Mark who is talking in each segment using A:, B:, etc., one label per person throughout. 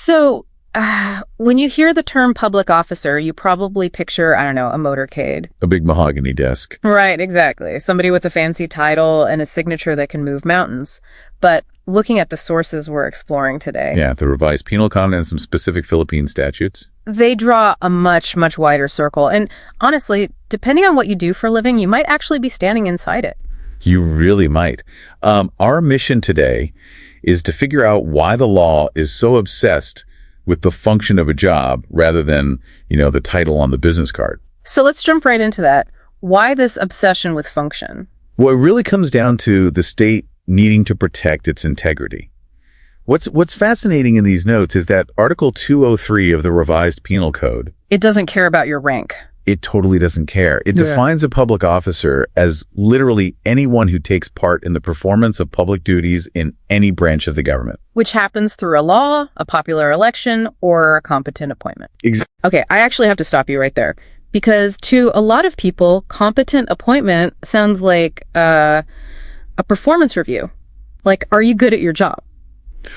A: So, when you hear the term public officer, you probably picture, I don't know, a motorcade.
B: A big mahogany desk.
A: Right, exactly. Somebody with a fancy title and a signature that can move mountains. But looking at the sources we're exploring today.
B: Yeah, the Revised Penal Code and some specific Philippine statutes.
A: They draw a much, much wider circle. And honestly, depending on what you do for a living, you might actually be standing inside it.
B: You really might. Our mission today is to figure out why the law is so obsessed with the function of a job rather than, the title on the business card.
A: So let's jump right into that. Why this obsession with function?
B: Well, it really comes down to the state needing to protect its integrity. What's fascinating in these notes is that Article 203 of the Revised Penal Code,
A: It doesn't care about your rank.
B: it totally doesn't care. It defines a public officer as literally anyone who takes part in the performance of public duties in any branch of the government.
A: Which happens through a law, a popular election, or a competent appointment. Okay, I actually have to stop you right there. Because to a lot of people, competent appointment sounds like a performance review. Like, are you good at your job?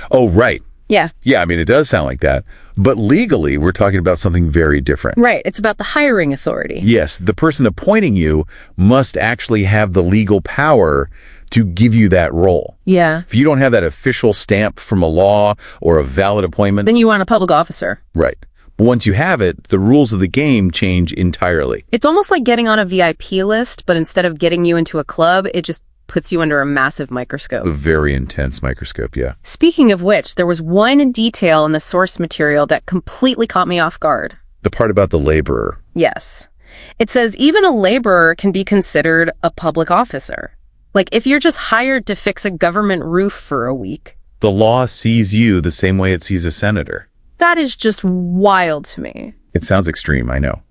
B: Oh, right.
A: Yeah.
B: Yeah, it does sound like that. But legally, we're talking about something very different.
A: Right. It's about the hiring authority.
B: Yes, the person appointing you must actually have the legal power to give you that role.
A: Yeah.
B: If you don't have that official stamp from a law or a valid appointment,
A: Then you want a public officer.
B: right. But once you have it, the rules of the game change entirely.
A: It's almost like getting on a VIP list, but instead of getting you into a club, it just puts you under a massive microscope.
B: A very intense microscope, yeah.
A: Speaking of which, there was one detail in the source material that completely caught me off guard.
B: The part about the laborer.
A: Yes. It says even a laborer can be considered a public officer. Like if you're just hired to fix a government roof for a week.
B: The law sees you the same way it sees a senator.
A: That is just wild to me.
B: It sounds extreme, I know.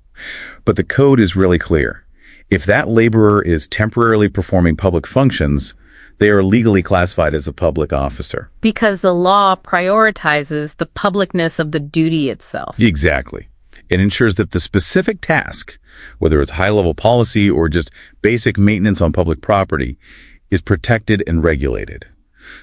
B: But the code is really clear. If that laborer is temporarily performing public functions, they are legally classified as a public officer.
A: Because the law prioritizes the publicness of the duty itself.
B: Exactly. It ensures that the specific task, whether it's high-level policy or just basic maintenance on public property, is protected and regulated.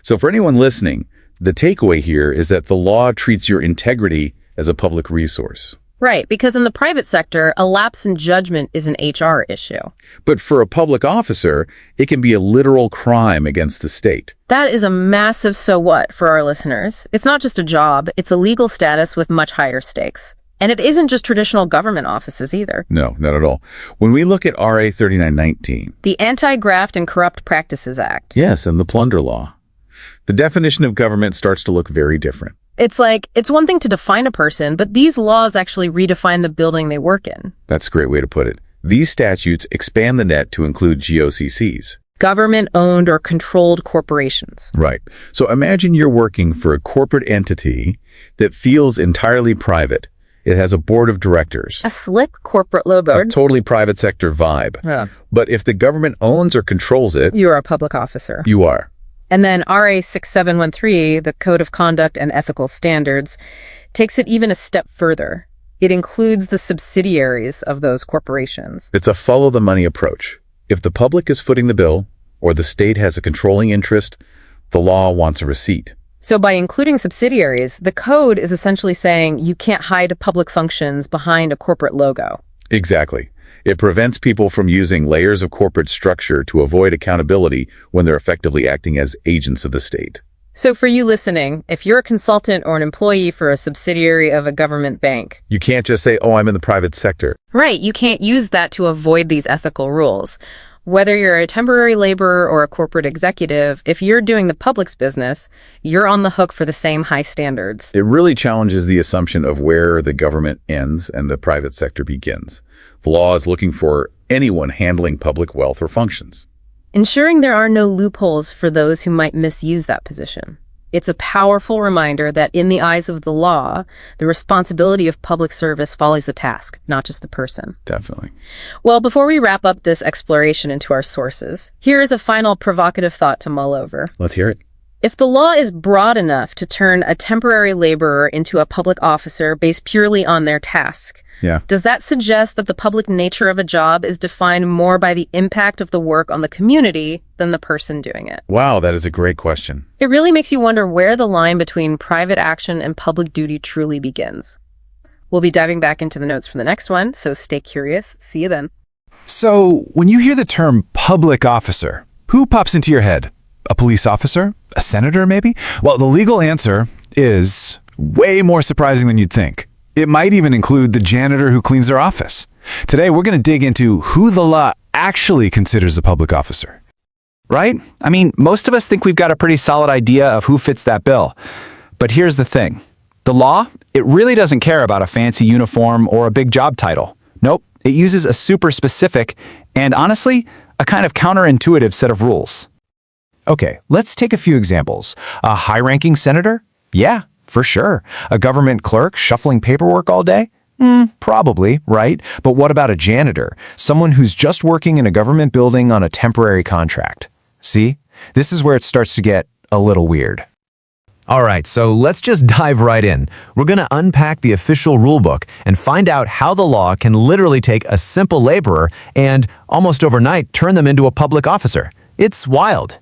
B: So for anyone listening, the takeaway here is that the law treats your integrity as a public resource.
A: Right, because in the private sector, a lapse in judgment is an HR issue.
B: But for a public officer, it can be a literal crime against the state.
A: That is a massive so what for our listeners. It's not just a job, it's a legal status with much higher stakes. And it isn't just traditional government offices either.
B: No, not at all. When we look at RA 3919,
A: The Anti-Graft and Corrupt Practices Act.
B: yes, and the plunder law, the definition of government starts to look very different.
A: It's like, it's one thing to define a person, but these laws actually redefine the building they work in.
B: That's a great way to put it. These statutes expand the net to include GOCCs.
A: Government-owned or controlled corporations.
B: Right. So imagine you're working for a corporate entity that feels entirely private. It has a board of directors.
A: A slick corporate logo.
B: A totally private sector vibe.
A: Yeah.
B: But if the government owns or controls it,
A: You're a public officer.
B: you are.
A: And then RA 6713, the Code of Conduct and Ethical Standards, takes it even a step further. It includes the subsidiaries of those corporations.
B: It's a follow-the-money approach. If the public is footing the bill, or the state has a controlling interest, the law wants a receipt.
A: So by including subsidiaries, the code is essentially saying you can't hide public functions behind a corporate logo.
B: Exactly. It prevents people from using layers of corporate structure to avoid accountability when they're effectively acting as agents of the state.
A: So for you listening, if you're a consultant or an employee for a subsidiary of a government bank,
B: You can't just say, oh, I'm in the private sector.
A: right, you can't use that to avoid these ethical rules. Whether you're a temporary laborer or a corporate executive, if you're doing the public's business, you're on the hook for the same high standards.
B: It really challenges the assumption of where the government ends and the private sector begins. The law is looking for anyone handling public wealth or functions.
A: Ensuring there are no loopholes for those who might misuse that position. It's a powerful reminder that in the eyes of the law, the responsibility of public service follows the task, not just the person.
B: Definitely.
A: Well, before we wrap up this exploration into our sources, here is a final provocative thought to mull over.
B: Let's hear it.
A: If the law is broad enough to turn a temporary laborer into a public officer based purely on their task, does that suggest that the public nature of a job is defined more by the impact of the work on the community than the person doing it?
B: Wow, that is a great question.
A: It really makes you wonder where the line between private action and public duty truly begins. We'll be diving back into the notes from the next one, so stay curious. See you then.
C: So, when you hear the term public officer, who pops into your head? A police officer? A senator, maybe? Well, the legal answer is way more surprising than you'd think. It might even include the janitor who cleans their office. Today, we're going to dig into who the law actually considers a public officer.
D: Right? I mean, most of us think we've got a pretty solid idea of who fits that bill. But here's the thing. The law, it really doesn't care about a fancy uniform or a big job title. Nope, it uses a super specific and, honestly, a kind of counterintuitive set of rules.
C: Okay, let's take a few examples. A high-ranking senator? Yeah, for sure. A government clerk shuffling paperwork all day? Probably, right? But what about a janitor? Someone who's just working in a government building on a temporary contract. See? This is where it starts to get a little weird. All right, so let's just dive right in. We're going to unpack the official rulebook and find out how the law can literally take a simple laborer and, almost overnight, turn them into a public officer. It's wild.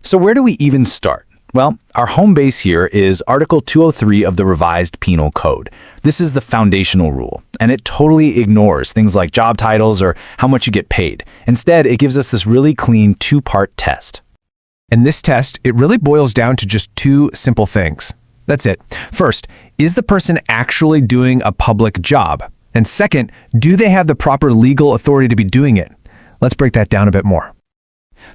C: So where do we even start? Well, our home base here is Article 203 of the Revised Penal Code. This is the foundational rule, and it totally ignores things like job titles or how much you get paid. Instead, it gives us this really clean two-part test. And this test, it really boils down to just two simple things. That's it. First, is the person actually doing a public job? And second, do they have the proper legal authority to be doing it? Let's break that down a bit more.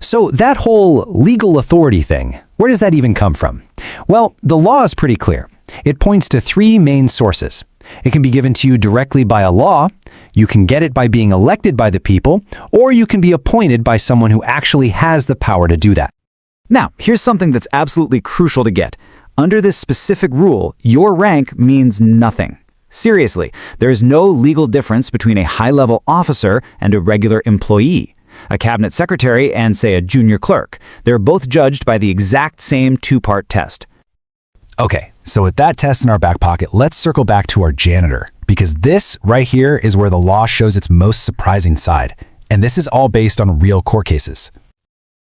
C: So that whole legal authority thing, where does that even come from? Well, the law is pretty clear. It points to three main sources. It can be given to you directly by a law, you can get it by being elected by the people, or you can be appointed by someone who actually has the power to do that.
D: Now, here's something that's absolutely crucial to get. Under this specific rule, your rank means nothing. Seriously, there is no legal difference between a high-level officer and a regular employee. A cabinet secretary and, say, a junior clerk. They're both judged by the exact same two-part test.
C: Okay, so with that test in our back pocket, let's circle back to our janitor, because this right here is where the law shows its most surprising side. And this is all based on real court cases.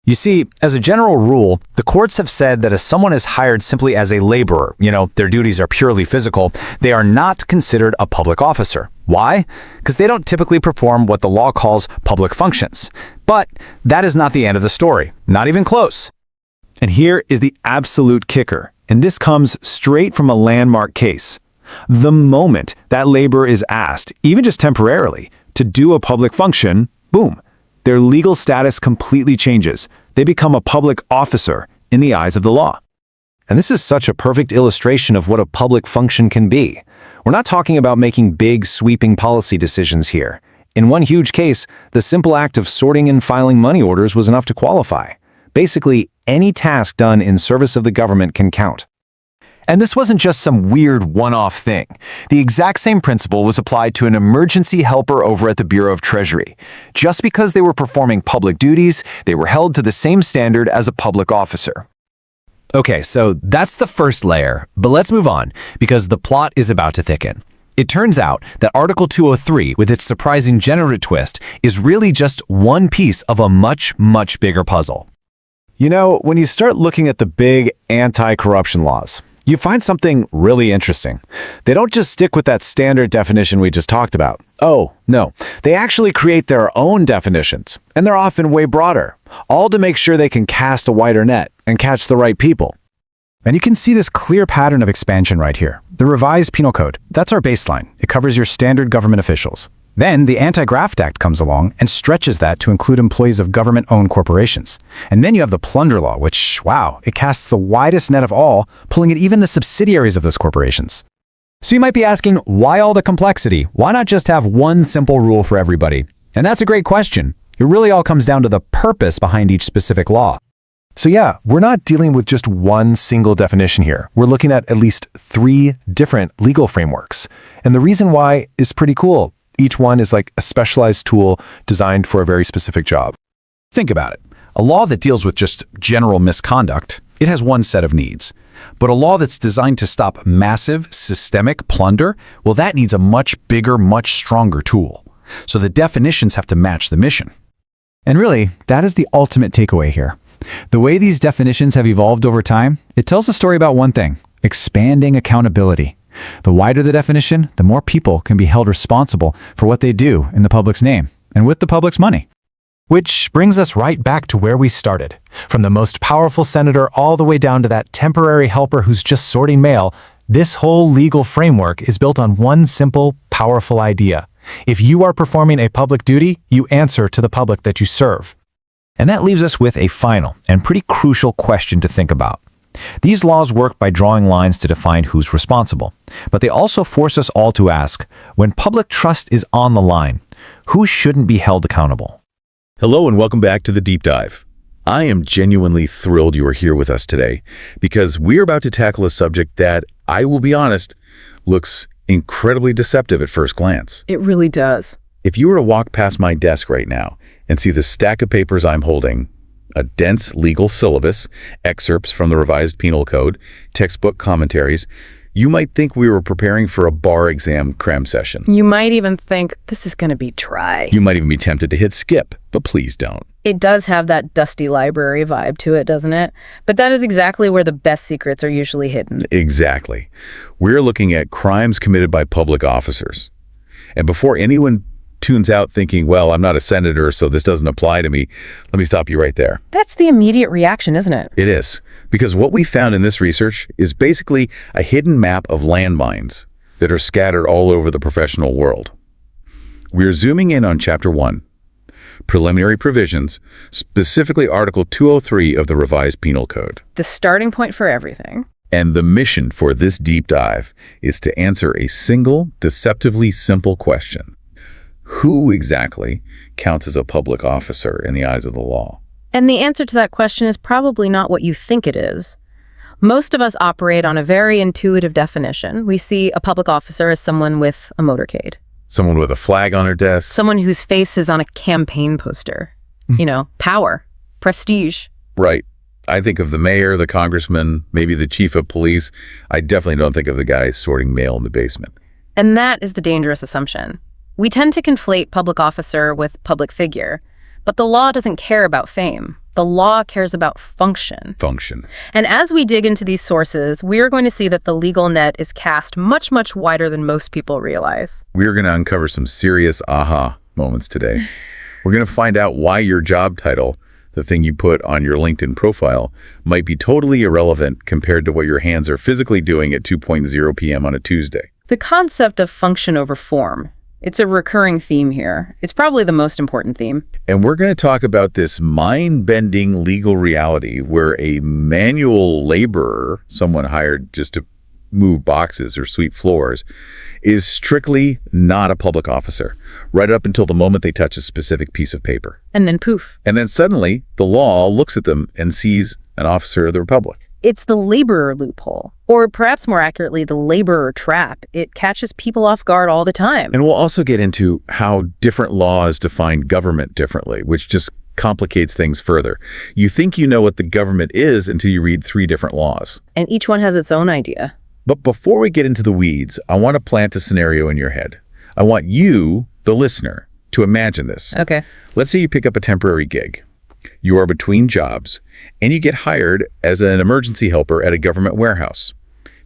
D: You see, as a general rule, the courts have said that if someone is hired simply as a laborer, their duties are purely physical, they are not considered a public officer. Why? Because they don't typically perform what the law calls public functions. But that is not the end of the story. Not even close. And here is the absolute kicker. And this comes straight from a landmark case. The moment that laborer is asked, even just temporarily, to do a public function, boom, their legal status completely changes. They become a public officer in the eyes of the law. And this is such a perfect illustration of what a public function can be. We're not talking about making big, sweeping policy decisions here. In one huge case, the simple act of sorting and filing money orders was enough to qualify. Basically, any task done in service of the government can count. And this wasn't just some weird one-off thing. The exact same principle was applied to an emergency helper over at the Bureau of Treasury. Just because they were performing public duties, they were held to the same standard as a public officer.
C: Okay, so that's the first layer, but let's move on, because the plot is about to thicken. It turns out that Article 203, with its surprising gender twist, is really just one piece of a much, much bigger puzzle.
E: When you start looking at the big anti-corruption laws, you find something really interesting. They don't just stick with that standard definition we just talked about. Oh, no. They actually create their own definitions, and they're often way broader, all to make sure they can cast a wider net and catch the right people.
C: And you can see this clear pattern of expansion right here. The Revised Penal Code, that's our baseline. It covers your standard government officials. Then the Anti-Graft Act comes along and stretches that to include employees of government-owned corporations. And then you have the Plunder Law, which, wow, it casts the widest net of all, pulling in even the subsidiaries of those corporations. So you might be asking, why all the complexity? Why not just have one simple rule for everybody? And that's a great question. It really all comes down to the purpose behind each specific law.
E: So yeah, we're not dealing with just one single definition here. We're looking at least 3 different legal frameworks. And the reason why is pretty cool. Each one is like a specialized tool designed for a very specific job.
C: Think about it. A law that deals with just general misconduct, It has one set of needs. But a law that's designed to stop massive, systemic plunder, well, that needs a much bigger, much stronger tool. So the definitions have to match the mission.
E: And really, that is the ultimate takeaway here. The way these definitions have evolved over time, it tells a story about one thing: expanding accountability. The wider the definition, the more people can be held responsible for what they do in the public's name and with the public's money. Which brings us right back to where we started. From the most powerful senator all the way down to that temporary helper who's just sorting mail, this whole legal framework is built on one simple, powerful idea. If you are performing a public duty, you answer to the public that you serve. And that leaves us with a final and pretty crucial question to think about. These laws work by drawing lines to define who's responsible, but they also force us all to ask, when public trust is on the line, who shouldn't be held accountable?
B: Hello and welcome back to The Deep Dive. I am genuinely thrilled you are here with us today because we're about to tackle a subject that, I will be honest, looks incredibly deceptive at first glance.
A: It really does.
B: If you were to walk past my desk right now and see the stack of papers I'm holding, a dense legal syllabus, excerpts from the Revised Penal Code, textbook commentaries, you might think we were preparing for a bar exam cram session.
A: You might even think this is going to be dry.
B: You might even be tempted to hit skip, but please don't.
A: It does have that dusty library vibe to it, doesn't it? But that is exactly where the best secrets are usually hidden.
B: Exactly. We're looking at crimes committed by public officers. And before anyone tunes out thinking, well, I'm not a senator, so this doesn't apply to me, let me stop you right there.
A: That's the immediate reaction, isn't it?
B: It is. Because what we found in this research is basically a hidden map of landmines that are scattered all over the professional world. We're zooming in on Chapter 1, Preliminary Provisions, specifically Article 203 of the Revised Penal Code.
A: The starting point for everything.
B: And the mission for this deep dive is to answer a single, deceptively simple question. Who exactly counts as a public officer in the eyes of the law?
A: And the answer to that question is probably not what you think it is. Most of us operate on a very intuitive definition. We see a public officer as someone with a motorcade.
B: Someone with a flag on her desk.
A: Someone whose face is on a campaign poster. Power, prestige.
B: Right. I think of the mayor, the congressman, maybe the chief of police. I definitely don't think of the guy sorting mail in the basement.
A: And that is the dangerous assumption. We tend to conflate public officer with public figure, but the law doesn't care about fame. The law cares about function.
B: Function.
A: And as we dig into these sources, we are going to see that the legal net is cast much, much wider than most people realize.
B: We're going to uncover some serious aha moments today. We're going to find out why your job title, the thing you put on your LinkedIn profile, might be totally irrelevant compared to what your hands are physically doing at 2:00 p.m. on a Tuesday.
A: The concept of function over form. It's a recurring theme here. It's probably the most important theme.
B: And we're going to talk about this mind-bending legal reality where a manual laborer, someone hired just to move boxes or sweep floors, is strictly not a public officer, right up until the moment they touch a specific piece of paper.
A: And then poof.
B: And then suddenly, the law looks at them and sees an officer of the republic.
A: It's the laborer loophole, or perhaps more accurately, the laborer trap. It catches people off guard all the time.
B: And we'll also get into how different laws define government differently, which just complicates things further. You think you know what the government is until you read 3 different laws.
A: And each one has its own idea.
B: But before we get into the weeds, I want to plant a scenario in your head. I want you, the listener, to imagine this.
A: Okay.
B: Let's say you pick up a temporary gig. You are between jobs, and you get hired as an emergency helper at a government warehouse.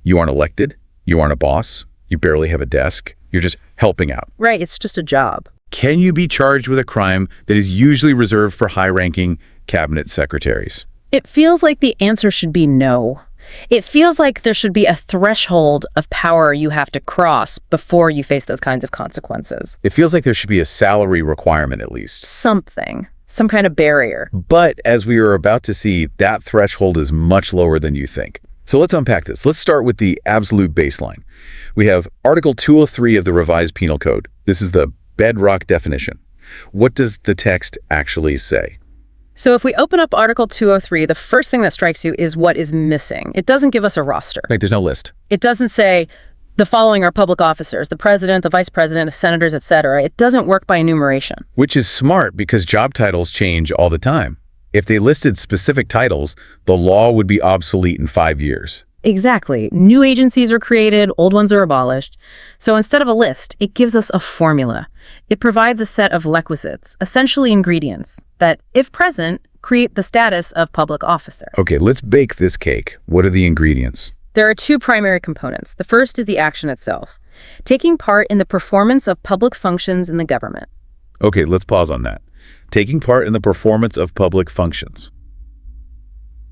B: You aren't elected. You aren't a boss. You barely have a desk. You're just helping out.
A: Right, it's just a job.
B: Can you be charged with a crime that is usually reserved for high-ranking cabinet secretaries?
A: It feels like the answer should be no. It feels like there should be a threshold of power you have to cross before you face those kinds of consequences.
B: It feels like there should be a salary requirement at least.
A: Something. Some kind of barrier.
B: But as we are about to see, that threshold is much lower than you think. So let's unpack this. Let's start with the absolute baseline. We have Article 203 of the Revised Penal Code. This is the bedrock definition. What does the text actually say?
A: So if we open up Article 203, the first thing that strikes you is what is missing. It doesn't give us a roster.
B: Like there's no list.
A: It doesn't say the following are public officers, the president, the vice president, the senators, etc. It doesn't work by enumeration.
B: Which is smart because job titles change all the time. If they listed specific titles, the law would be obsolete in 5 years.
A: Exactly. New agencies are created, old ones are abolished. So instead of a list, it gives us a formula. It provides a set of requisites, essentially ingredients, that, if present, create the status of public officer.
B: Okay, let's bake this cake. What are the ingredients?
A: There are two primary components. The first is the action itself, taking part in the performance of public functions in the government.
B: Okay, let's pause on that. Taking part in the performance of public functions.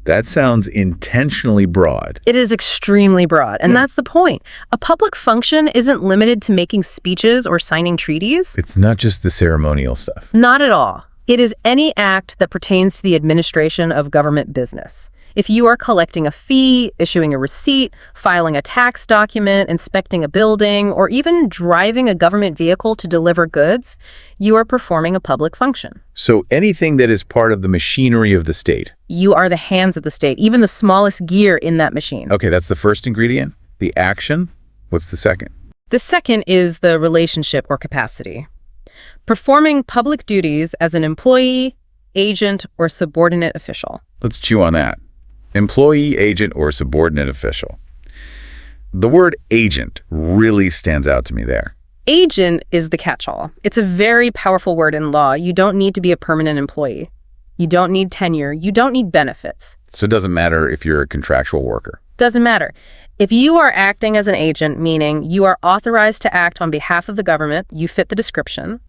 B: That sounds intentionally broad.
A: It is extremely broad, and that's the point. A public function isn't limited to making speeches or signing treaties.
B: It's not just the ceremonial stuff.
A: Not at all. It is any act that pertains to the administration of government business. If you are collecting a fee, issuing a receipt, filing a tax document, inspecting a building, or even driving a government vehicle to deliver goods, you are performing a public function.
B: So anything that is part of the machinery of the state.
A: You are the hands of the state, even the smallest gear in that machine.
B: Okay, that's the first ingredient. The action. What's the second?
A: The second is the relationship or capacity. Performing public duties as an employee, agent, or subordinate official.
B: Let's chew on that. Employee, agent, or subordinate official. The word agent really stands out to me there.
A: Agent is the catch-all. It's a very powerful word in law. You don't need to be a permanent employee. You don't need tenure. You don't need benefits.
B: So it doesn't matter if you're a contractual worker.
A: Doesn't matter. If you are acting as an agent, meaning you are authorized to act on behalf of the government, you fit the description,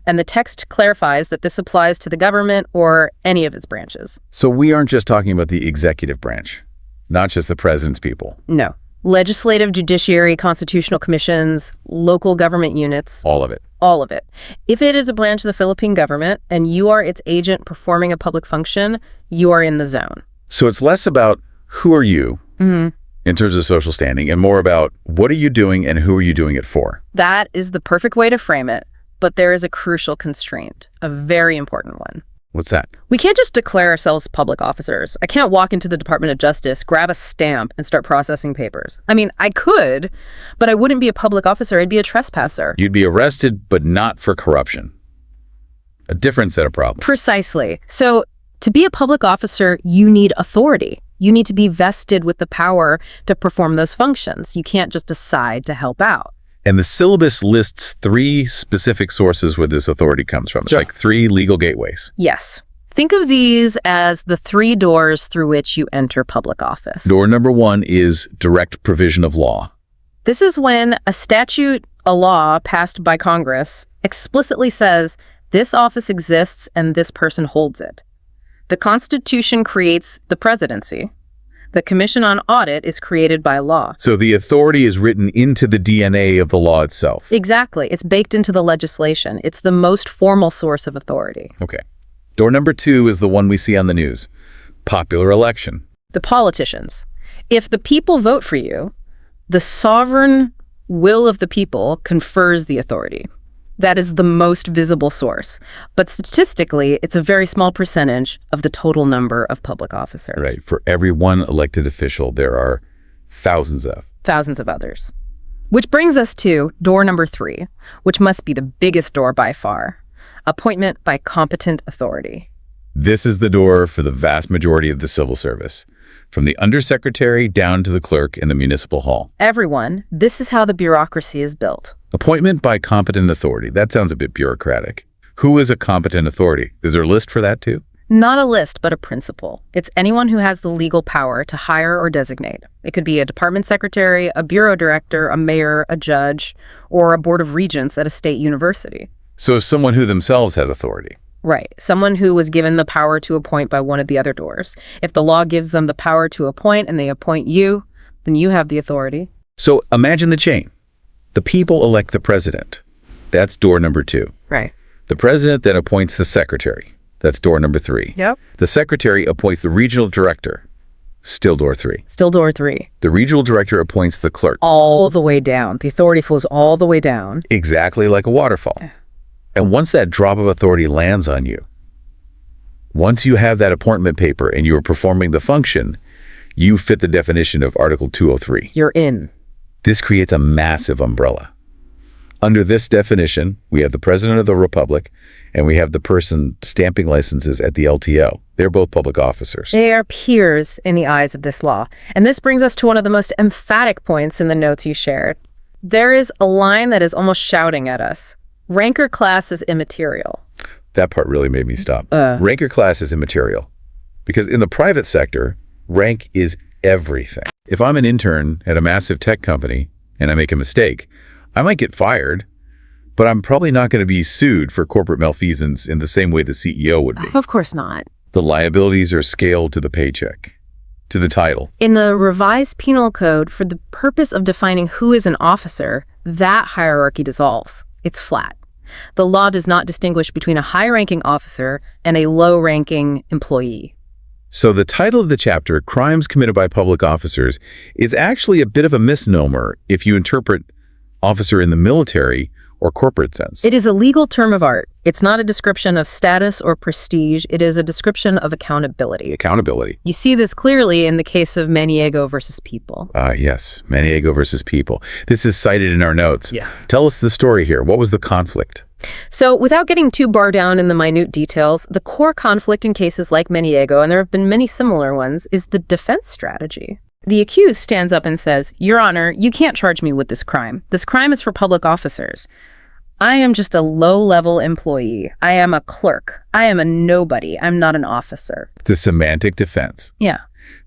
A: and the text clarifies that this applies to the government or any of its branches.
B: So we aren't just talking about the executive branch, not just the president's people.
A: No. Legislative, judiciary, constitutional commissions, local government units.
B: All of it.
A: All of it. If it is a branch of the Philippine government and you are its agent performing a public function, you are in the zone.
B: So it's less about who are you in terms of social standing and more about what are you doing and who are you doing it for.
A: That is the perfect way to frame it. But there is a crucial constraint, a very important one.
B: What's that?
A: We can't just declare ourselves public officers. I can't walk into the Department of Justice, grab a stamp, and start processing papers. I mean, I could, but I wouldn't be a public officer. I'd be a trespasser.
B: You'd be arrested, but not for corruption. A different set of problems.
A: Precisely. So to be a public officer, you need authority. You need to be vested with the power to perform those functions. You can't just decide to help out.
B: And the syllabus lists 3 specific sources where this authority comes from. It's
E: Sure.
B: like 3 legal gateways.
A: Yes. Think of these as the 3 doors through which you enter public office.
B: Door number 1 is direct provision of law.
A: This is when a statute, a law passed by Congress, explicitly says this office exists and this person holds it. The Constitution creates the presidency. The Commission on Audit is created by law.
B: So the authority is written into the DNA of the law itself.
A: Exactly. It's baked into the legislation. It's the most formal source of authority.
B: Okay. Door number 2 is the one we see on the news. Popular election.
A: The politicians. If the people vote for you, the sovereign will of the people confers the authority. That is the most visible source. But statistically, it's a very small percentage of the total number of public officers.
B: Right. For every one elected official, there are thousands of.
A: Thousands of others. Which brings us to door number 3, which must be the biggest door by far. Appointment by competent authority.
B: This is the door for the vast majority of the civil service, from the undersecretary down to the clerk in the municipal hall.
A: Everyone, this is how the bureaucracy is built.
B: Appointment by competent authority. That sounds a bit bureaucratic. Who is a competent authority? Is there a list for that too?
A: Not a list, but a principle. It's anyone who has the legal power to hire or designate. It could be a department secretary, a bureau director, a mayor, a judge, or a board of regents at a state university.
B: So someone who themselves has authority.
A: Right. Someone who was given the power to appoint by one of the other doors. If the law gives them the power to appoint and they appoint you, then you have the authority.
B: So imagine the chain. The people elect the president. That's door number 2.
A: Right.
B: The president then appoints the secretary. That's door number 3.
A: Yep.
B: The secretary appoints the regional director. Still door 3.
A: Still door 3.
B: The regional director appoints the clerk.
A: All the way down. The authority flows all the way down.
B: Exactly like a waterfall. And once that drop of authority lands on you, once you have that appointment paper and you are performing the function, you fit the definition of Article 203.
A: You're in.
B: This creates a massive umbrella. Under this definition, we have the President of the Republic and we have the person stamping licenses at the LTO. They're both public officers.
A: They are peers in the eyes of this law. And this brings us to one of the most emphatic points in the notes you shared. There is a line that is almost shouting at us. Rank or class is immaterial.
B: That part really made me stop. Rank or class is immaterial. Because in the private sector, rank is everything. If I'm an intern at a massive tech company and I make a mistake, I might get fired, but I'm probably not going to be sued for corporate malfeasance in the same way the CEO would be.
A: Of course not.
B: The liabilities are scaled to the paycheck, to the title.
A: In the Revised Penal Code, for the purpose of defining who is an officer, that hierarchy dissolves. It's flat. The law does not distinguish between a high-ranking officer and a low-ranking employee.
B: So the title of the chapter, Crimes Committed by Public Officers, is actually a bit of a misnomer if you interpret officer in the military or corporate sense.
A: It is a legal term of art. It's not a description of status or prestige. It is a description of accountability.
B: Accountability.
A: You see this clearly in the case of Maniego versus People.
B: Yes, Maniego versus People. This is cited in our notes.
A: Yeah.
B: Tell us the story here. What was the conflict?
A: So without getting too bar down in the minute details, the core conflict in cases like Maniego, and there have been many similar ones, is the defense strategy. The accused stands up and says, Your Honor, you can't charge me with this crime. This crime is for public officers. I am just a low-level employee. I am a clerk. I am a nobody. I'm not an officer.
B: The semantic defense.
A: Yeah.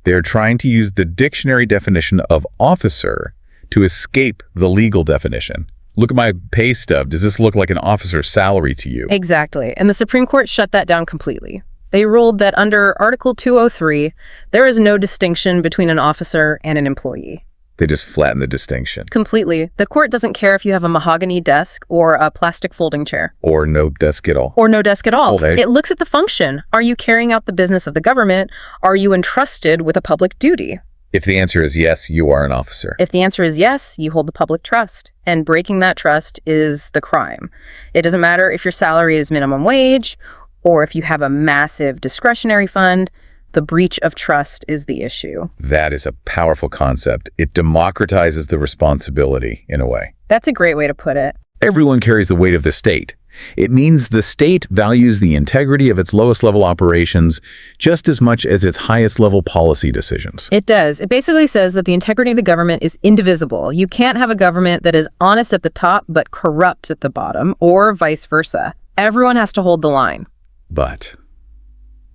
B: They're trying to use the dictionary definition of officer to escape the legal definition. Look at my pay stub. Does this look like an officer's salary to you?
A: Exactly. And the Supreme Court shut that down completely. They ruled that under Article 203, there is no distinction between an officer and an employee.
B: They just flatten the distinction.
A: Completely. The court doesn't care if you have a mahogany desk or a plastic folding chair.
B: Or no desk at all.
A: Or no desk at all.
B: Okay.
A: It looks at the function. Are you carrying out the business of the government? Are you entrusted with a public duty?
B: If the answer is yes, you are an officer.
A: If the answer is yes, you hold the public trust. And breaking that trust is the crime. It doesn't matter if your salary is minimum wage or if you have a massive discretionary fund. The breach of trust is the issue.
B: That is a powerful concept. It democratizes the responsibility in a way.
A: That's a great way to put it.
B: Everyone carries the weight of the state. It means the state values the integrity of its lowest level operations just as much as its highest level policy decisions.
A: It does. It basically says that the integrity of the government is indivisible. You can't have a government that is honest at the top but corrupt at the bottom, or vice versa. Everyone has to hold the line.
B: But,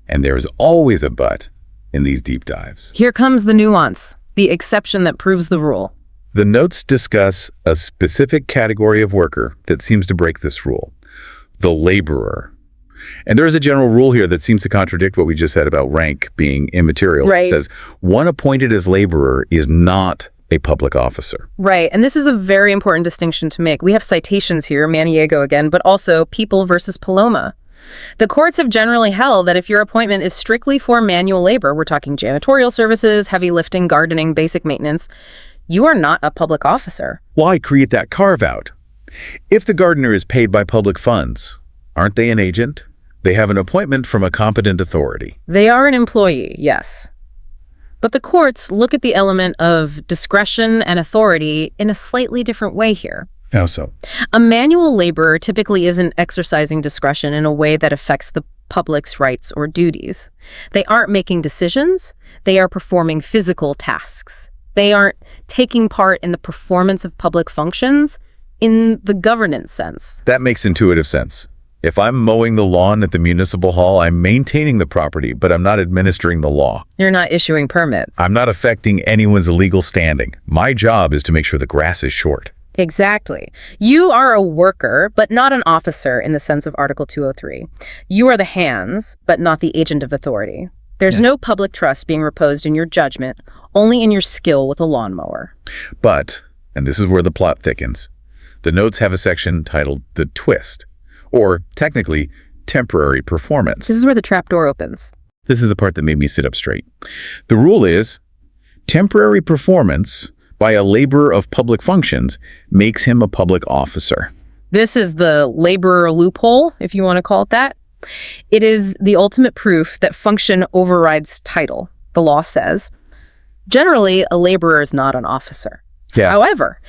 B: and there is always a but in these deep dives.
A: Here comes the nuance, the exception that proves the rule.
B: The notes discuss a specific category of worker that seems to break this rule. The laborer. And there is a general rule here that seems to contradict what we just said about rank being immaterial.
A: Right.
B: It says one appointed as laborer is not a public officer.
A: Right. And this is a very important distinction to make. We have citations here, Maniego again, but also People versus Paloma. The courts have generally held that if your appointment is strictly for manual labor, we're talking janitorial services, heavy lifting, gardening, basic maintenance, you are not a public officer.
B: Why create that carve-out? If the gardener is paid by public funds, aren't they an agent? They have an appointment from a competent authority.
A: They are an employee, yes. But the courts look at the element of discretion and authority in a slightly different way here.
B: How so?
A: A manual laborer typically isn't exercising discretion in a way that affects the public's rights or duties. They aren't making decisions. They are performing physical tasks. They aren't taking part in the performance of public functions in the governance sense.
B: That makes intuitive sense. If I'm mowing the lawn at the municipal hall, I'm maintaining the property, but I'm not administering the law.
A: You're not issuing permits.
B: I'm not affecting anyone's legal standing. My job is to make sure the grass is short.
A: Exactly. You are a worker, but not an officer in the sense of Article 203. You are the hands, but not the agent of authority. There's no public trust being reposed in your judgment, only in your skill with a lawnmower.
B: But, and this is where the plot thickens, the notes have a section titled The Twist, or technically, temporary performance.
A: This is where the trap door opens.
B: This is the part that made me sit up straight. The rule is, temporary performance by a laborer of public functions makes him a public officer.
A: This is the laborer loophole, if you want to call it that. It is the ultimate proof that function overrides title, the law says. Generally, a laborer is not an officer.
B: Yeah.
A: However,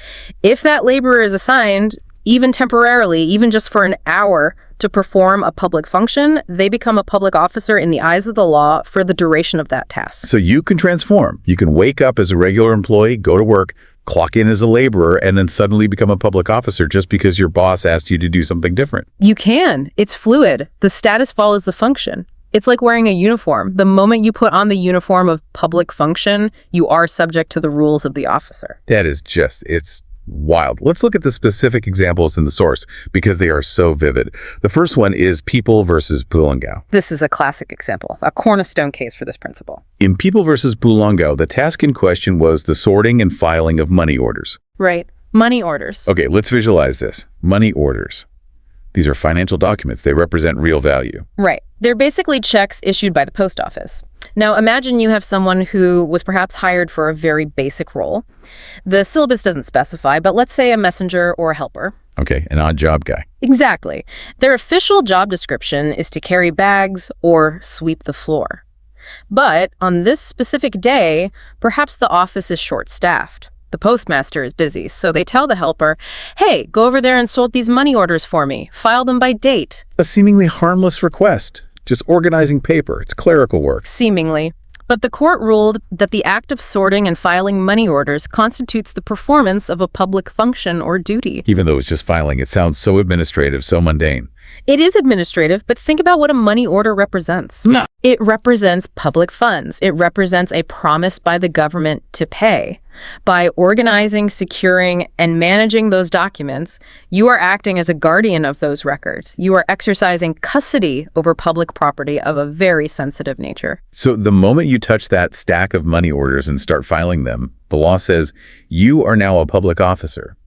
A: if that laborer is assigned, even temporarily, even just for an hour, to perform a public function, they become a public officer in the eyes of the law for the duration of that task.
B: So you can transform. You can wake up as a regular employee, go to work, clock in as a laborer, and then suddenly become a public officer just because your boss asked you to do something different.
A: You can. It's fluid. The status follows the function. It's like wearing a uniform. The moment you put on the uniform of public function, you are subject to the rules of the officer.
B: That is just, it's wild. Let's look at the specific examples in the source because they are so vivid. The first one is People versus Bulongau.
A: This is a classic example, a cornerstone case for this principle.
B: In People versus Bulongau, the task in question was the sorting and filing of money orders.
A: Right. Money orders.
B: Okay, let's visualize this. Money orders. These are financial documents. They represent real value.
A: Right. They're basically checks issued by the post office. Now, imagine you have someone who was perhaps hired for a very basic role. The syllabus doesn't specify, but let's say a messenger or a helper.
B: Okay, an odd job guy.
A: Exactly. Their official job description is to carry bags or sweep the floor. But on this specific day, perhaps the office is short-staffed. The postmaster is busy, so they tell the helper, hey, go over there and sort these money orders for me. File them by date.
B: A seemingly harmless request. Just organizing paper. It's clerical work.
A: Seemingly. But the court ruled that the act of sorting and filing money orders constitutes the performance of a public function or duty.
B: Even though it's just filing, it sounds so administrative, so mundane.
A: It is administrative, but think about what a money order represents.
B: No.
A: It represents public funds. It represents a promise by the government to pay. By organizing, securing, and managing those documents, you are acting as a guardian of those records. You are exercising custody over public property of a very sensitive nature.
B: So the moment you touch that stack of money orders and start filing them, the law says you are now a public officer.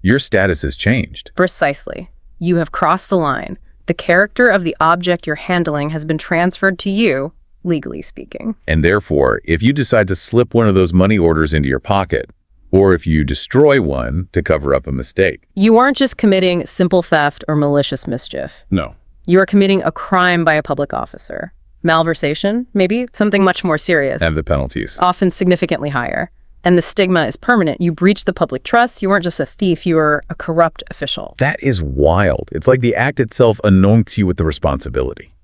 B: Your status has changed.
A: Precisely. You have crossed the line. The character of the object you're handling has been transferred to you, legally speaking.
B: And therefore, if you decide to slip one of those money orders into your pocket, or if you destroy one to cover up a mistake.
A: You aren't just committing simple theft or malicious mischief.
B: No.
A: You are committing a crime by a public officer. Malversation, maybe something much more serious.
B: And the penalties.
A: Often significantly higher. And the stigma is permanent. You breach the public trust. You weren't just a thief. You were a corrupt official.
B: That is wild. It's like the act itself anoints you with the responsibility.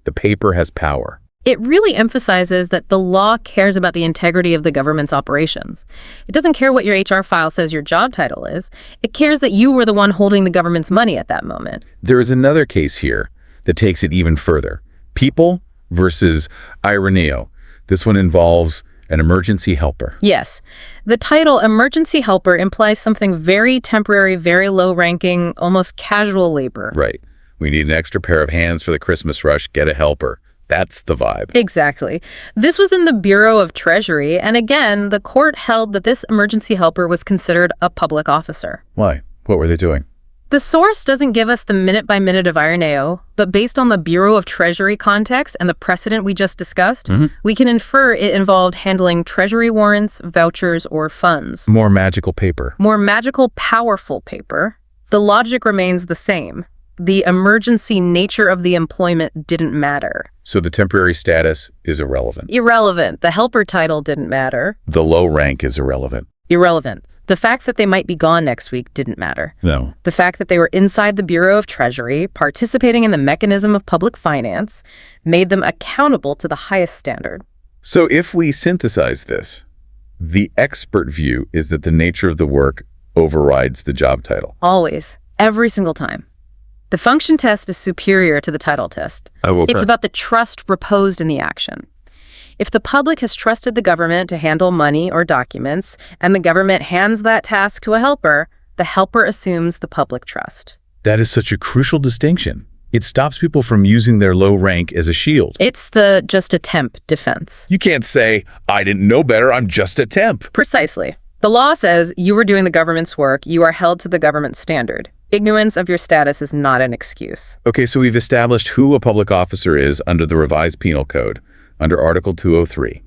B: The paper has power.
A: It really emphasizes that the law cares about the integrity of the government's operations. It doesn't care what your HR file says your job title is. It cares that you were the one holding the government's money at that moment.
B: There is another case here that takes it even further. People versus Ireneo. This one involves an emergency helper.
A: Yes. The title emergency helper implies something very temporary, very low-ranking, almost casual labor.
B: Right. We need an extra pair of hands for the Christmas rush. Get a helper. That's the vibe.
A: Exactly. This was in the Bureau of Treasury, and again, the court held that this emergency helper was considered a public officer.
B: Why? What were they doing?
A: The source doesn't give us the minute-by-minute of Ireneo, but based on the Bureau of Treasury context and the precedent we just discussed, we can infer it involved handling treasury warrants, vouchers, or funds.
B: More magical paper.
A: More magical, powerful paper. The logic remains the same. The emergency nature of the employment didn't matter.
B: So the temporary status is irrelevant.
A: Irrelevant. The helper title didn't matter.
B: The low rank is irrelevant.
A: Irrelevant. The fact that they might be gone next week didn't matter.
B: No.
A: The fact that they were inside the Bureau of Treasury, participating in the mechanism of public finance, made them accountable to the highest standard.
B: So if we synthesize this, the expert view is that the nature of the work overrides the job title.
A: Always. Every single time. The function test is superior to the title test. It's about the trust reposed in the action. If the public has trusted the government to handle money or documents, and the government hands that task to a helper, the helper assumes the public trust.
B: That is such a crucial distinction. It stops people from using their low rank as a shield.
A: It's the just a temp defense.
B: You can't say, I didn't know better, I'm just a temp.
A: Precisely. The law says you were doing the government's work, you are held to the government standard. Ignorance of your status is not an excuse.
B: Okay, so we've established who a public officer is under the Revised Penal Code, under Article 203.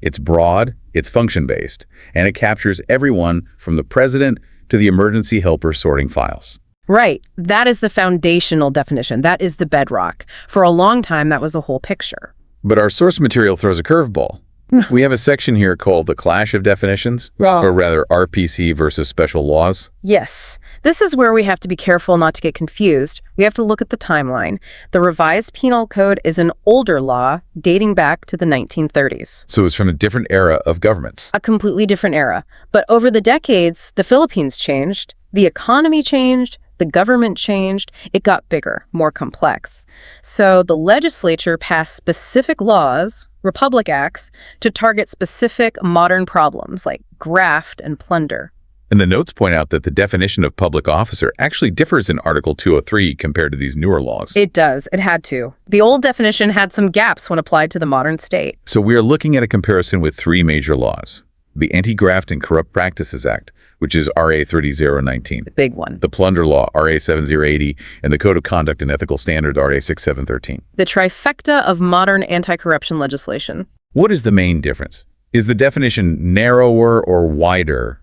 B: It's broad, it's function-based, and it captures everyone from the president to the emergency helper sorting files.
A: Right. That is the foundational definition. That is the bedrock. For a long time, that was the whole picture.
B: But our source material throws a curveball. We have a section here called the Clash of Definitions, or rather RPC versus special laws.
A: Yes. This is where we have to be careful not to get confused. We have to look at the timeline. The Revised Penal Code is an older law dating back to the 1930s.
B: So it's from a different era of government.
A: A completely different era. But over the decades, the Philippines changed, the economy changed, the government changed, it got bigger, more complex. So the legislature passed specific laws, Republic Acts, to target specific modern problems like graft and plunder.
B: And the notes point out that the definition of public officer actually differs in Article 203 compared to these newer laws.
A: It does. It had to. The old definition had some gaps when applied to the modern state.
B: So we are looking at a comparison with three major laws. The Anti-Graft and Corrupt Practices Act, which is RA 30019.
A: The big one.
B: The Plunder Law, RA 7080, and the Code of Conduct and Ethical Standards, RA 6713.
A: The trifecta of modern anti-corruption legislation.
B: What is the main difference? Is the definition narrower or wider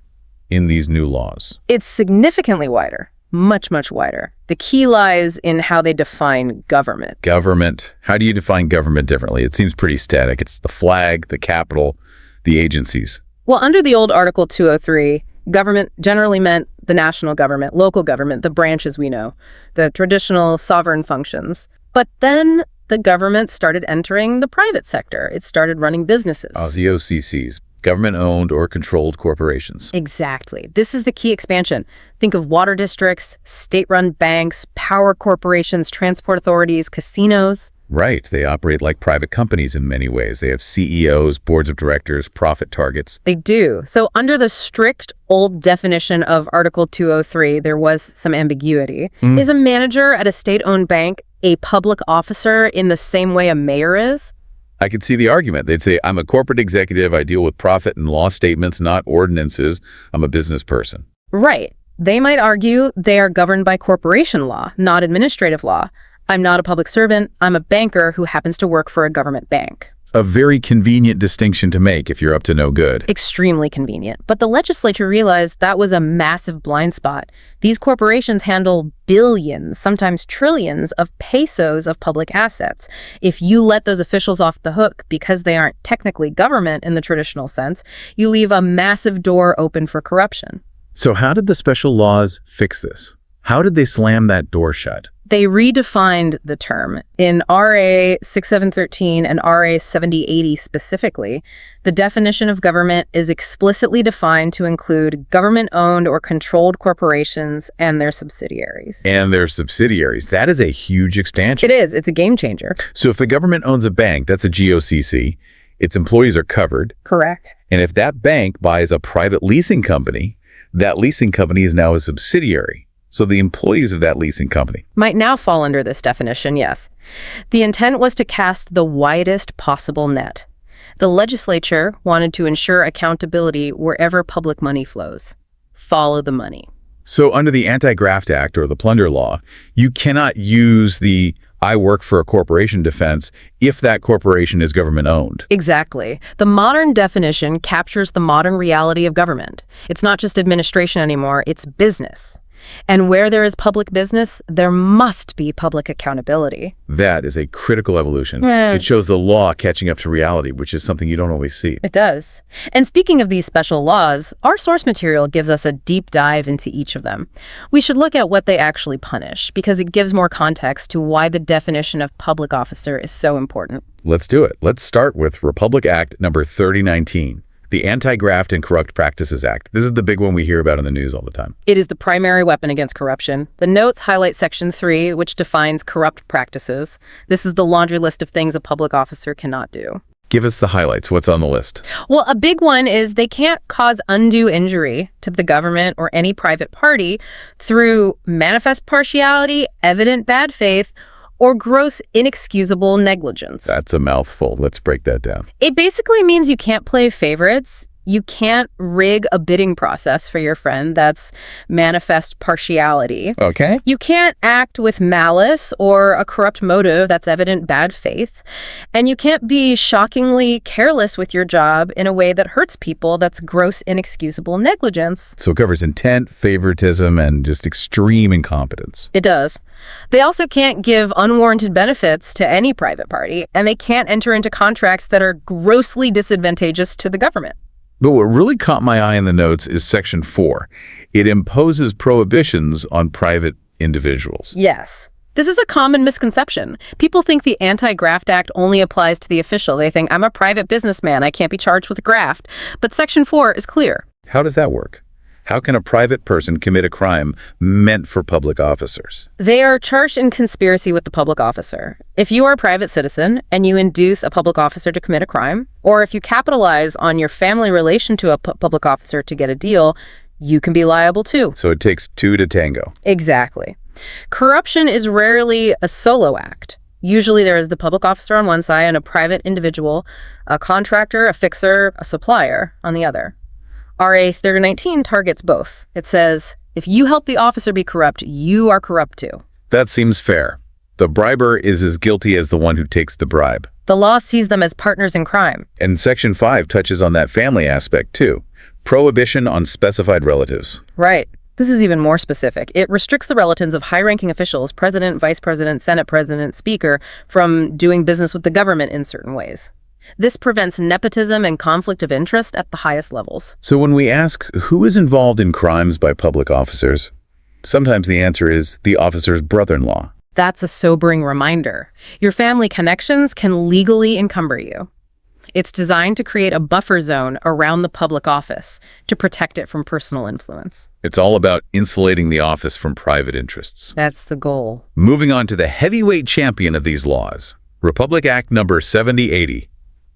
B: in these new laws?
A: It's significantly wider. Much, much wider. The key lies in how they define government.
B: Government. How do you define government differently? It seems pretty static. It's the flag, the capital, the agencies.
A: Well, under the old Article 203, government generally meant the national government, local government, the branches we know, the traditional sovereign functions. But then the government started entering the private sector. It started running businesses.
B: The OCCs, government-owned or controlled corporations.
A: Exactly. This is the key expansion. Think of water districts, state-run banks, power corporations, transport authorities, casinos.
B: Right. They operate like private companies in many ways. They have CEOs, boards of directors, profit targets.
A: They do. So under the strict old definition of Article 203, there was some ambiguity. Is a manager at a state-owned bank a public officer in the same way a mayor is?
B: I could see the argument. They'd say, I'm a corporate executive. I deal with profit and loss statements, not ordinances. I'm a business person.
A: Right. They might argue they are governed by corporation law, not administrative law. I'm not a public servant. I'm a banker who happens to work for a government bank.
B: A very convenient distinction to make if you're up to no good.
A: Extremely convenient. But the legislature realized that was a massive blind spot. These corporations handle billions, sometimes trillions, of pesos of public assets. If you let those officials off the hook because they aren't technically government in the traditional sense, you leave a massive door open for corruption.
B: So how did the special laws fix this? How did they slam that door shut?
A: They redefined the term. In RA 6713 and RA 7080 specifically, the definition of government is explicitly defined to include government-owned or controlled corporations and their subsidiaries.
B: And their subsidiaries. That is a huge expansion.
A: It is. It's a game changer.
B: So if the government owns a bank, that's a GOCC, its employees are covered.
A: Correct.
B: And if that bank buys a private leasing company, that leasing company is now a subsidiary. So the employees of that leasing company
A: might now fall under this definition, yes. The intent was to cast the widest possible net. The legislature wanted to ensure accountability wherever public money flows. Follow the money.
B: So under the Anti-Graft Act or the Plunder Law, you cannot use the I work for a corporation defense if that corporation is government owned.
A: Exactly. The modern definition captures the modern reality of government. It's not just administration anymore, it's business. And where there is public business, there must be public accountability.
B: That is a critical evolution. It shows the law catching up to reality, which is something you don't always see.
A: It does. And speaking of these special laws, our source material gives us a deep dive into each of them. We should look at what they actually punish, because it gives more context to why the definition of public officer is so important.
B: Let's do it. Let's start with Republic Act number 3019. The Anti-Graft and Corrupt Practices Act. This is the big one we hear about in the news all the time.
A: It is the primary weapon against corruption. The notes highlight Section 3, which defines corrupt practices. This is the laundry list of things a public officer cannot do.
B: Give us the highlights. What's on the list?
A: Well, a big one is they can't cause undue injury to the government or any private party through manifest partiality, evident bad faith, or gross inexcusable negligence.
B: That's a mouthful. Let's break that down.
A: It basically means you can't play favorites. You can't rig a bidding process for your friend. That's manifest partiality.
B: Okay.
A: You can't act with malice or a corrupt motive. That's evident bad faith. And you can't be shockingly careless with your job in a way that hurts people. That's gross, inexcusable negligence.
B: So it covers intent, favoritism, and just extreme incompetence.
A: It does. They also can't give unwarranted benefits to any private party, and they can't enter into contracts that are grossly disadvantageous to the government.
B: But what really caught my eye in the notes is Section 4. It imposes prohibitions on private individuals.
A: Yes. This is a common misconception. People think the Anti-Graft Act only applies to the official. They think, I'm a private businessman, I can't be charged with graft. But Section 4 is clear.
B: How does that work? How can a private person commit a crime meant for public officers?
A: They are charged in conspiracy with the public officer. If you are a private citizen and you induce a public officer to commit a crime, or if you capitalize on your family relation to a public officer to get a deal, you can be liable too.
B: So it takes two to tango.
A: Exactly. Corruption is rarely a solo act. Usually there is the public officer on one side and a private individual, a contractor, a fixer, a supplier on the other. RA 3019 targets both. It says, if you help the officer be corrupt, you are corrupt too.
B: That seems fair. The briber is as guilty as the one who takes the bribe.
A: The law sees them as partners in crime.
B: And Section 5 touches on that family aspect too. Prohibition on specified relatives.
A: Right. This is even more specific. It restricts the relatives of high-ranking officials, president, vice president, senate president, speaker, from doing business with the government in certain ways. This prevents nepotism and conflict of interest at the highest levels.
B: So when we ask who is involved in crimes by public officers, sometimes the answer is the officer's brother-in-law.
A: That's a sobering reminder. Your family connections can legally encumber you. It's designed to create a buffer zone around the public office to protect it from personal influence.
B: It's all about insulating the office from private interests.
A: That's the goal.
B: Moving on to the heavyweight champion of these laws, Republic Act number 7080.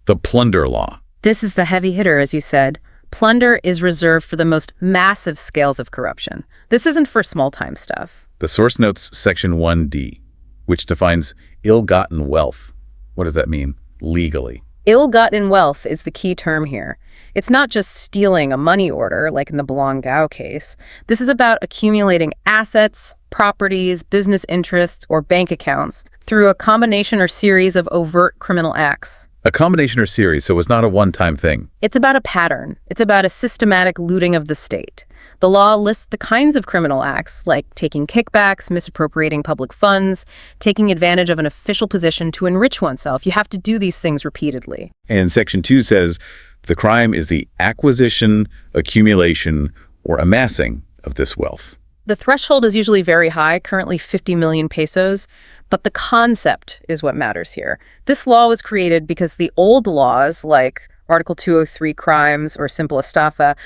B: The plunder law.
A: This is the heavy hitter, as you said. Plunder is reserved for the most massive scales of corruption. This isn't for small-time stuff.
B: The source notes Section 1D, which defines ill-gotten wealth. What does that mean legally?
A: Ill-gotten wealth is the key term here. It's not just stealing a money order, like in the Belong-Gao case. This is about accumulating assets, properties, business interests, or bank accounts through a combination or series of overt criminal acts.
B: A combination or series, so it's not a one-time thing.
A: It's about a pattern. It's about a systematic looting of the state. The law lists the kinds of criminal acts, like taking kickbacks, misappropriating public funds, taking advantage of an official position to enrich oneself. You have to do these things repeatedly.
B: And Section 2 says the crime is the acquisition, accumulation, or amassing of this wealth.
A: The threshold is usually very high, currently 50 million pesos, but the concept is what matters here. This law was created because the old laws, like Article 203 crimes or simple estafa,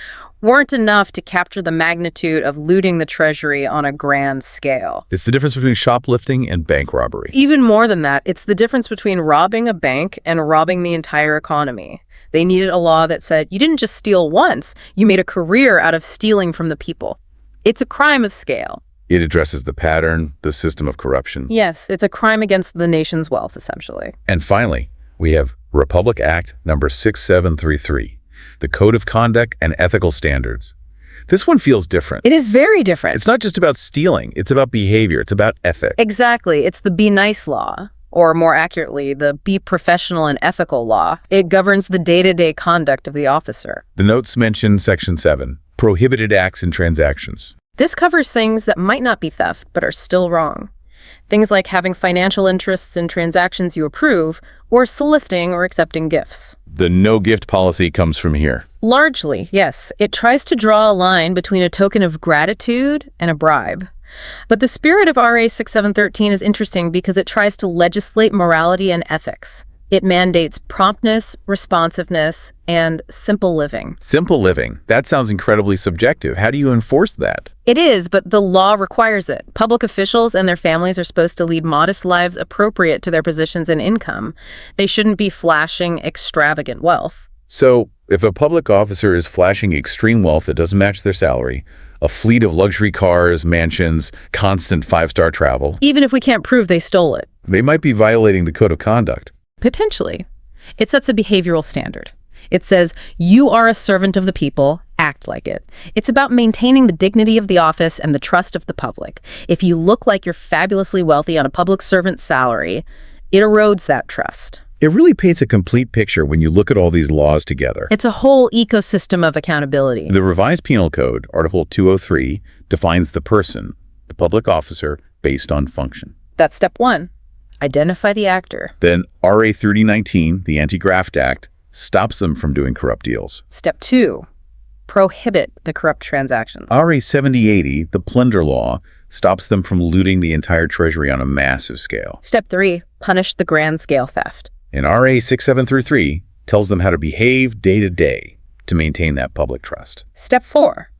A: weren't enough to capture the magnitude of looting the treasury on a grand scale.
B: It's the difference between shoplifting and bank robbery.
A: Even more than that, it's the difference between robbing a bank and robbing the entire economy. They needed a law that said, you didn't just steal once, you made a career out of stealing from the people. It's a crime of scale.
B: It addresses the pattern, the system of corruption.
A: Yes, it's a crime against the nation's wealth, essentially.
B: And finally, we have Republic Act number 6733, the Code of Conduct and Ethical Standards. This one feels different.
A: It is very different.
B: It's not just about stealing. It's about behavior. It's about ethics.
A: Exactly. It's the Be Nice law, or more accurately, the Be Professional and Ethical law. It governs the day-to-day conduct of the officer.
B: The notes mention Section 7, prohibited acts and transactions.
A: This covers things that might not be theft, but are still wrong. Things like having financial interests in transactions you approve, or soliciting or accepting gifts.
B: The no-gift policy comes from here.
A: Largely, yes. It tries to draw a line between a token of gratitude and a bribe. But the spirit of RA 6713 is interesting because it tries to legislate morality and ethics. It mandates promptness, responsiveness, and simple living.
B: Simple living. That sounds incredibly subjective. How do you enforce that?
A: It is, but the law requires it. Public officials and their families are supposed to lead modest lives appropriate to their positions and income. They shouldn't be flashing extravagant wealth.
B: So, if a public officer is flashing extreme wealth that doesn't match their salary, a fleet of luxury cars, mansions, constant five-star travel,
A: Even if we can't prove they stole it.
B: they might be violating the Code of Conduct.
A: Potentially. It sets a behavioral standard. It says, you are a servant of the people, act like it. It's about maintaining the dignity of the office and the trust of the public. If you look like you're fabulously wealthy on a public servant's salary, it erodes that trust.
B: It really paints a complete picture when you look at all these laws together.
A: It's a whole ecosystem of accountability.
B: The Revised Penal Code, Article 203, defines the person, the public officer, based on function.
A: That's step one. Identify the actor.
B: Then RA 3019, the Anti-Graft Act, stops them from doing corrupt deals.
A: Step two. Prohibit the corrupt transactions.
B: RA 7080, the plunder law, stops them from looting the entire treasury on a massive scale.
A: Step three. Punish the grand scale theft.
B: And RA 6733 tells them how to behave day to day to maintain that public trust.
A: Step four.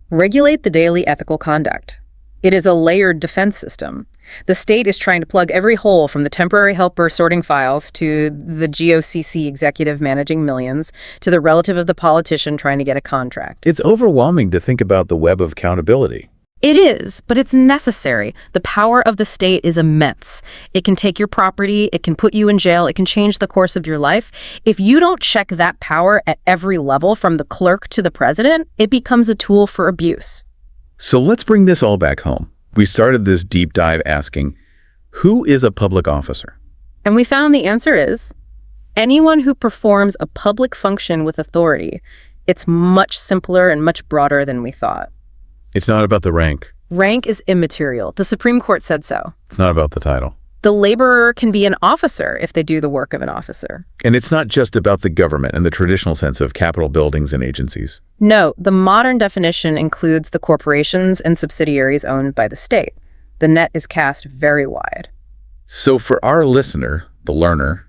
A: Regulate the daily ethical conduct. It is a layered defense system. The state is trying to plug every hole from the temporary helper sorting files to the GOCC executive managing millions to the relative of the politician trying to get a contract.
B: It's overwhelming to think about the web of accountability.
A: It is, but it's necessary. The power of the state is immense. It can take your property, it can put you in jail, it can change the course of your life. If you don't check that power at every level, from the clerk to the president, it becomes a tool for abuse.
B: So let's bring this all back home. We started this deep dive asking, who is a public officer?
A: And we found the answer is anyone who performs a public function with authority. It's much simpler and much broader than we thought.
B: It's not about the rank.
A: Rank is immaterial. The Supreme Court said so.
B: It's not about the title.
A: The laborer can be an officer if they do the work of an officer.
B: And it's not just about the government in the traditional sense of capital buildings and agencies.
A: No, the modern definition includes the corporations and subsidiaries owned by the state. The net is cast very wide.
B: So for our listener, the learner,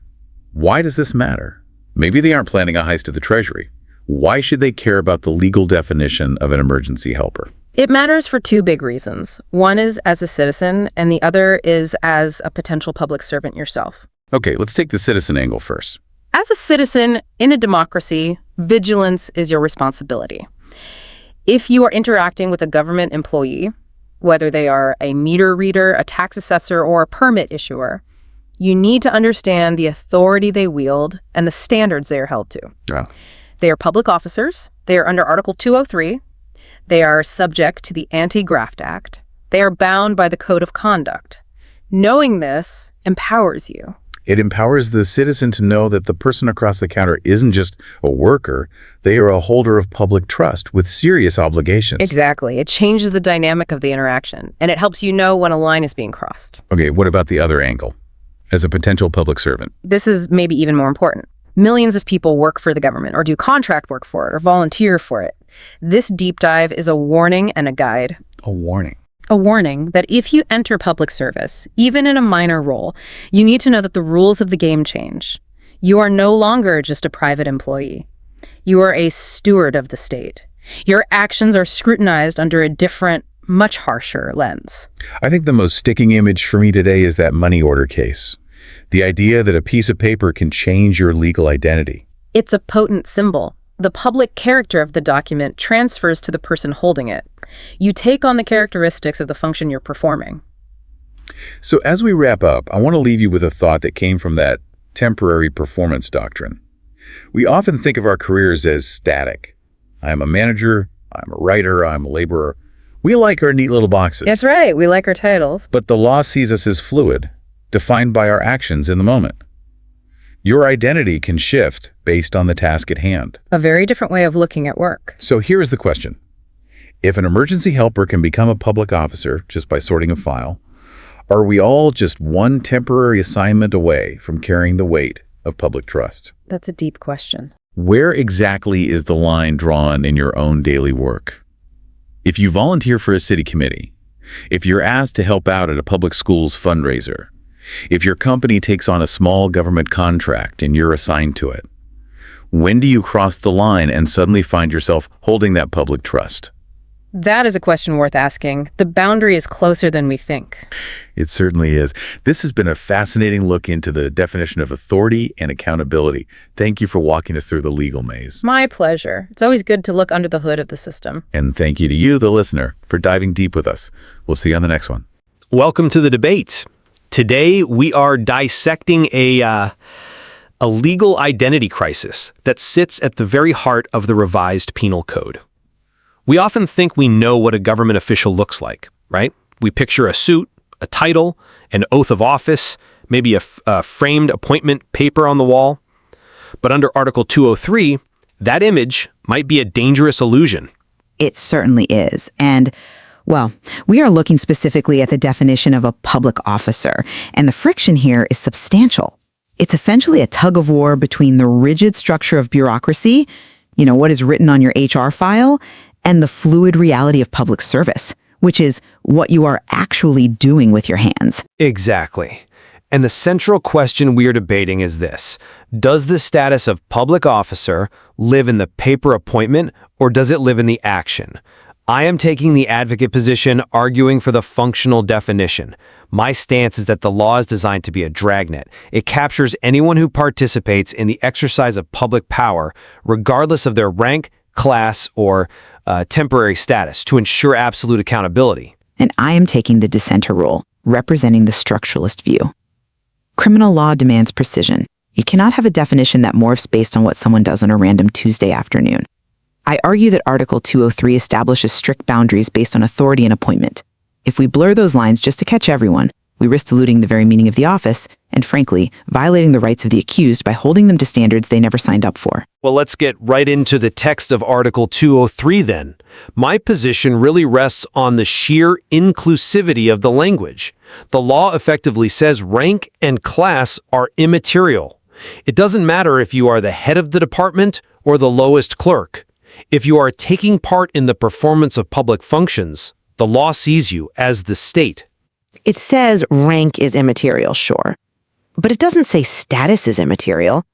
B: why does this matter? Maybe they aren't planning a heist at the Treasury. Why should they care about the legal definition of an emergency helper?
A: It matters for two big reasons. One is as a citizen, and the other is as a potential public servant yourself.
B: Okay, let's take the citizen angle first.
A: As a citizen in a democracy, vigilance is your responsibility. If you are interacting with a government employee, whether they are a meter reader, a tax assessor, or a permit issuer, you need to understand the authority they wield and the standards they are held to.
B: Yeah.
A: They are public officers. They are under Article 203. They are subject to the Anti-Graft Act. They are bound by the Code of Conduct. Knowing this empowers you.
B: It empowers the citizen to know that the person across the counter isn't just a worker. They are a holder of public trust with serious obligations.
A: Exactly. It changes the dynamic of the interaction, and it helps you know when a line is being crossed.
B: Okay, what about the other angle? As a potential public servant.
A: This is maybe even more important. Millions of people work for the government or do contract work for it or volunteer for it. This deep dive is a warning and a guide.
B: A warning.
A: A warning that if you enter public service, even in a minor role, you need to know that the rules of the game change. You are no longer just a private employee. You are a steward of the state. Your actions are scrutinized under a different, much harsher lens.
B: I think the most sticking image for me today is that money order case. The idea that a piece of paper can change your legal identity.
A: It's a potent symbol. The public character of the document transfers to the person holding it. You take on the characteristics of the function you're performing.
B: So as we wrap up, I want to leave you with a thought that came from that temporary performance doctrine. We often think of our careers as static. I'm a manager, I'm a writer, I'm a laborer. We like our neat little boxes.
A: That's right. We like our titles.
B: But the law sees us as fluid, defined by our actions in the moment. Your identity can shift based on the task at hand.
A: A very different way of looking at work.
B: So here is the question. If an emergency helper can become a public officer just by sorting a file, are we all just one temporary assignment away from carrying the weight of public trust?
A: That's a deep question.
B: Where exactly is the line drawn in your own daily work? If you volunteer for a city committee, if you're asked to help out at a public school's fundraiser, if your company takes on a small government contract and you're assigned to it, when do you cross the line and suddenly find yourself holding that public trust?
A: That is a question worth asking. The boundary is closer than we think.
B: It certainly is. This has been a fascinating look into the definition of authority and accountability. Thank you for walking us through the legal maze.
A: My pleasure. It's always good to look under the hood of the system.
B: And thank you to you, the listener, for diving deep with us. We'll see you on the next one.
F: Welcome to the debate. Today we are dissecting a a legal identity crisis that sits at the very heart of the Revised Penal Code. We often think we know what a government official looks like, right? We picture a suit, a title, an oath of office, maybe a framed appointment paper on the wall. But under Article 203, that image might be a dangerous illusion.
G: It certainly is. And, well, we are looking specifically at the definition of a public officer, and the friction here is substantial. It's essentially a tug-of-war between the rigid structure of bureaucracy, what is written on your HR file, and the fluid reality of public service, which is what you are actually doing with your hands.
F: Exactly. And the central question we are debating is this: does the status of public officer live in the paper appointment, or does it live in the action? I am taking the advocate position, arguing for the functional definition. My stance is that the law is designed to be a dragnet. It captures anyone who participates in the exercise of public power, regardless of their rank, class, or temporary status, to ensure absolute accountability.
G: And I am taking the dissenter role, representing the structuralist view. Criminal law demands precision. You cannot have a definition that morphs based on what someone does on a random Tuesday afternoon. I argue that Article 203 establishes strict boundaries based on authority and appointment. If we blur those lines just to catch everyone, we risk diluting the very meaning of the office and, frankly, violating the rights of the accused by holding them to standards they never signed up for.
F: Well, let's get right into the text of Article 203 then. My position really rests on the sheer inclusivity of the language. The law effectively says rank and class are immaterial. It doesn't matter if you are the head of the department or the lowest clerk. If you are taking part in the performance of public functions, the law sees you as the state.
H: It says rank is immaterial, sure. But it doesn't say status is immaterial.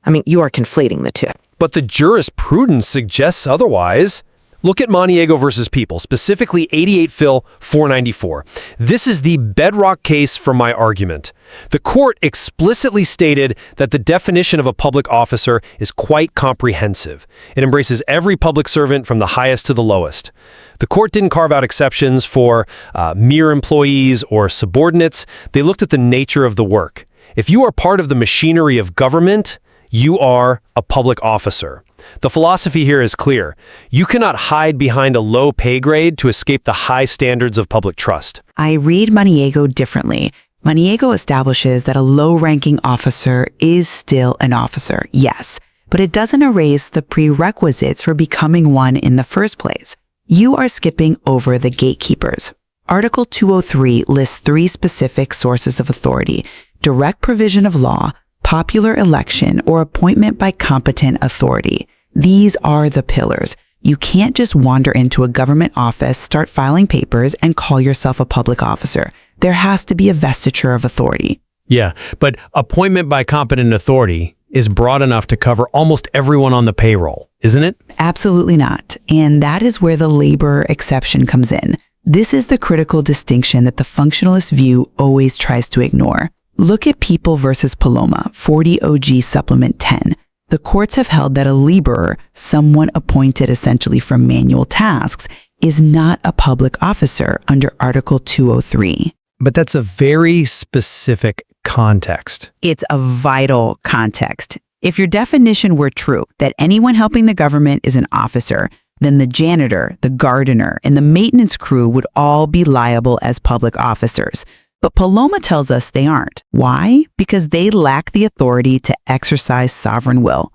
H: I mean, you are conflating the two.
I: But the jurisprudence suggests otherwise. Look at Maniego versus People, specifically 88 Phil 494. This is the bedrock case for my argument. The court explicitly stated that the definition of a public officer is quite comprehensive. It embraces every public servant from the highest to the lowest. The court didn't carve out exceptions for mere employees or subordinates. They looked at the nature of the work. If you are part of the machinery of government, you are a public officer. The philosophy here is clear. You cannot hide behind a low pay grade to escape the high standards of public trust.
G: I read Maniego differently. Maniego establishes that a low-ranking officer is still an officer, yes, but it doesn't erase the prerequisites for becoming one in the first place. You are skipping over the gatekeepers. Article 203 lists 3 specific sources of authority: direct provision of law, popular election, or appointment by competent authority. These are the pillars. You can't just wander into a government office, start filing papers, and call yourself a public officer. There has to be a vestiture of authority.
I: Yeah, but appointment by competent authority is broad enough to cover almost everyone on the payroll, isn't it?
G: Absolutely not. And that is where the labor exception comes in. This is the critical distinction that the functionalist view always tries to ignore. Look at People versus Paloma, 40 OG Supplement 10. The courts have held that a laborer, someone appointed essentially for manual tasks, is not a public officer under Article 203.
I: But that's a very specific context.
G: It's a vital context. If your definition were true, that anyone helping the government is an officer, then the janitor, the gardener, and the maintenance crew would all be liable as public officers. But Paloma tells us they aren't. Why? Because they lack the authority to exercise sovereign will.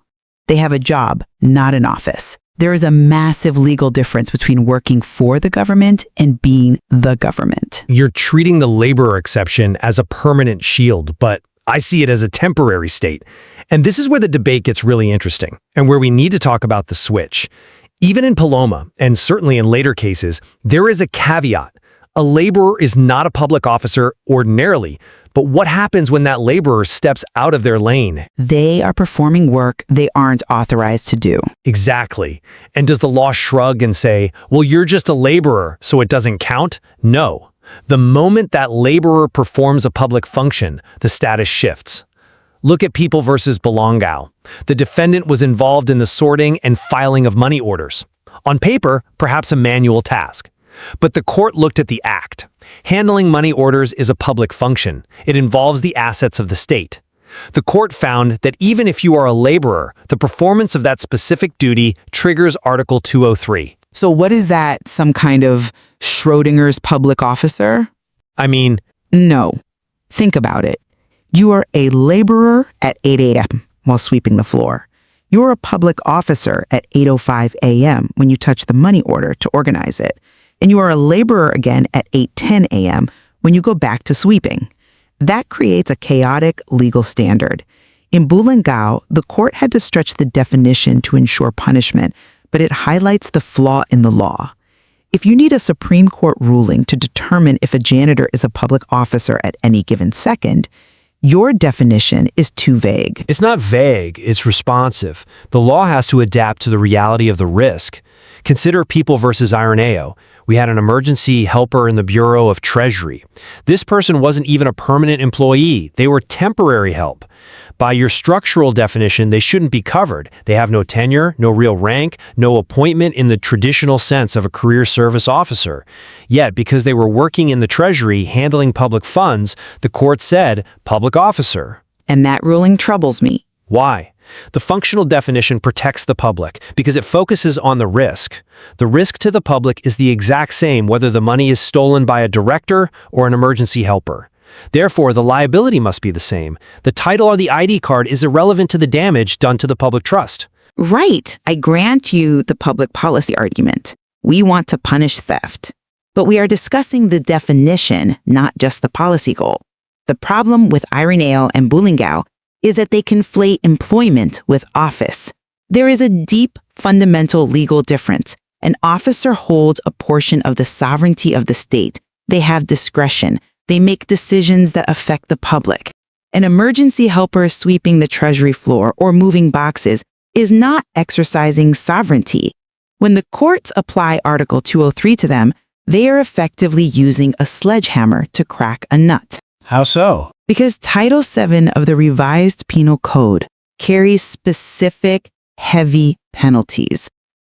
G: They have a job, not an office. There is a massive legal difference between working for the government and being the government.
I: You're treating the laborer exception as a permanent shield, but I see it as a temporary state. And this is where the debate gets really interesting, and where we need to talk about the switch. Even in Paloma, and certainly in later cases, there is a caveat. A laborer is not a public officer ordinarily, but what happens when that laborer steps out of their lane?
G: They are performing work they aren't authorized to do.
I: Exactly. And does the law shrug and say, well, you're just a laborer, so it doesn't count? No. The moment that laborer performs a public function, the status shifts. Look at People versus Belongao. The defendant was involved in the sorting and filing of money orders. On paper, perhaps a manual task. But the court looked at the act. Handling money orders is a public function. It involves the assets of the state.
F: The court found that even if you are a laborer, the performance of that specific duty triggers Article 203.
G: So what is that, some kind of Schrodinger's public officer?
F: I mean,
G: No. Think about it. You are a laborer at 8 a.m. while sweeping the floor. You're a public officer at 8:05 a.m. when you touch the money order to organize it. And you are a laborer again at 8:10 a.m. when you go back to sweeping. That creates a chaotic legal standard. In Bulengao, the court had to stretch the definition to ensure punishment, but it highlights the flaw in the law. If you need a Supreme Court ruling to determine if a janitor is a public officer at any given second, your definition is too vague.
F: it's not vague, it's responsive. The law has to adapt to the reality of the risk. Consider People versus Ironeo. We had an emergency helper in the Bureau of Treasury. This person wasn't even a permanent employee. They were temporary help. By your structural definition, they shouldn't be covered. They have no tenure, no real rank, no appointment in the traditional sense of a career service officer. Yet, because they were working in the Treasury handling public funds, the court said public officer.
G: And that ruling troubles me.
F: Why? The functional definition protects the public because it focuses on the risk. The risk to the public is the exact same whether the money is stolen by a director or an emergency helper. Therefore, the liability must be the same. The title or the ID card is irrelevant to the damage done to the public trust.
G: Right, I grant you the public policy argument. We want to punish theft. But we are discussing the definition, not just the policy goal. The problem with Ironeo and Bulengao is that they conflate employment with office. There is a deep, fundamental legal difference. An officer holds a portion of the sovereignty of the state. They have discretion. They make decisions that affect the public. An emergency helper sweeping the treasury floor or moving boxes is not exercising sovereignty. When the courts apply Article 203 to them, they are effectively using a sledgehammer to crack a nut.
E: How so?
G: Because Title VII of the Revised Penal Code carries specific, heavy penalties.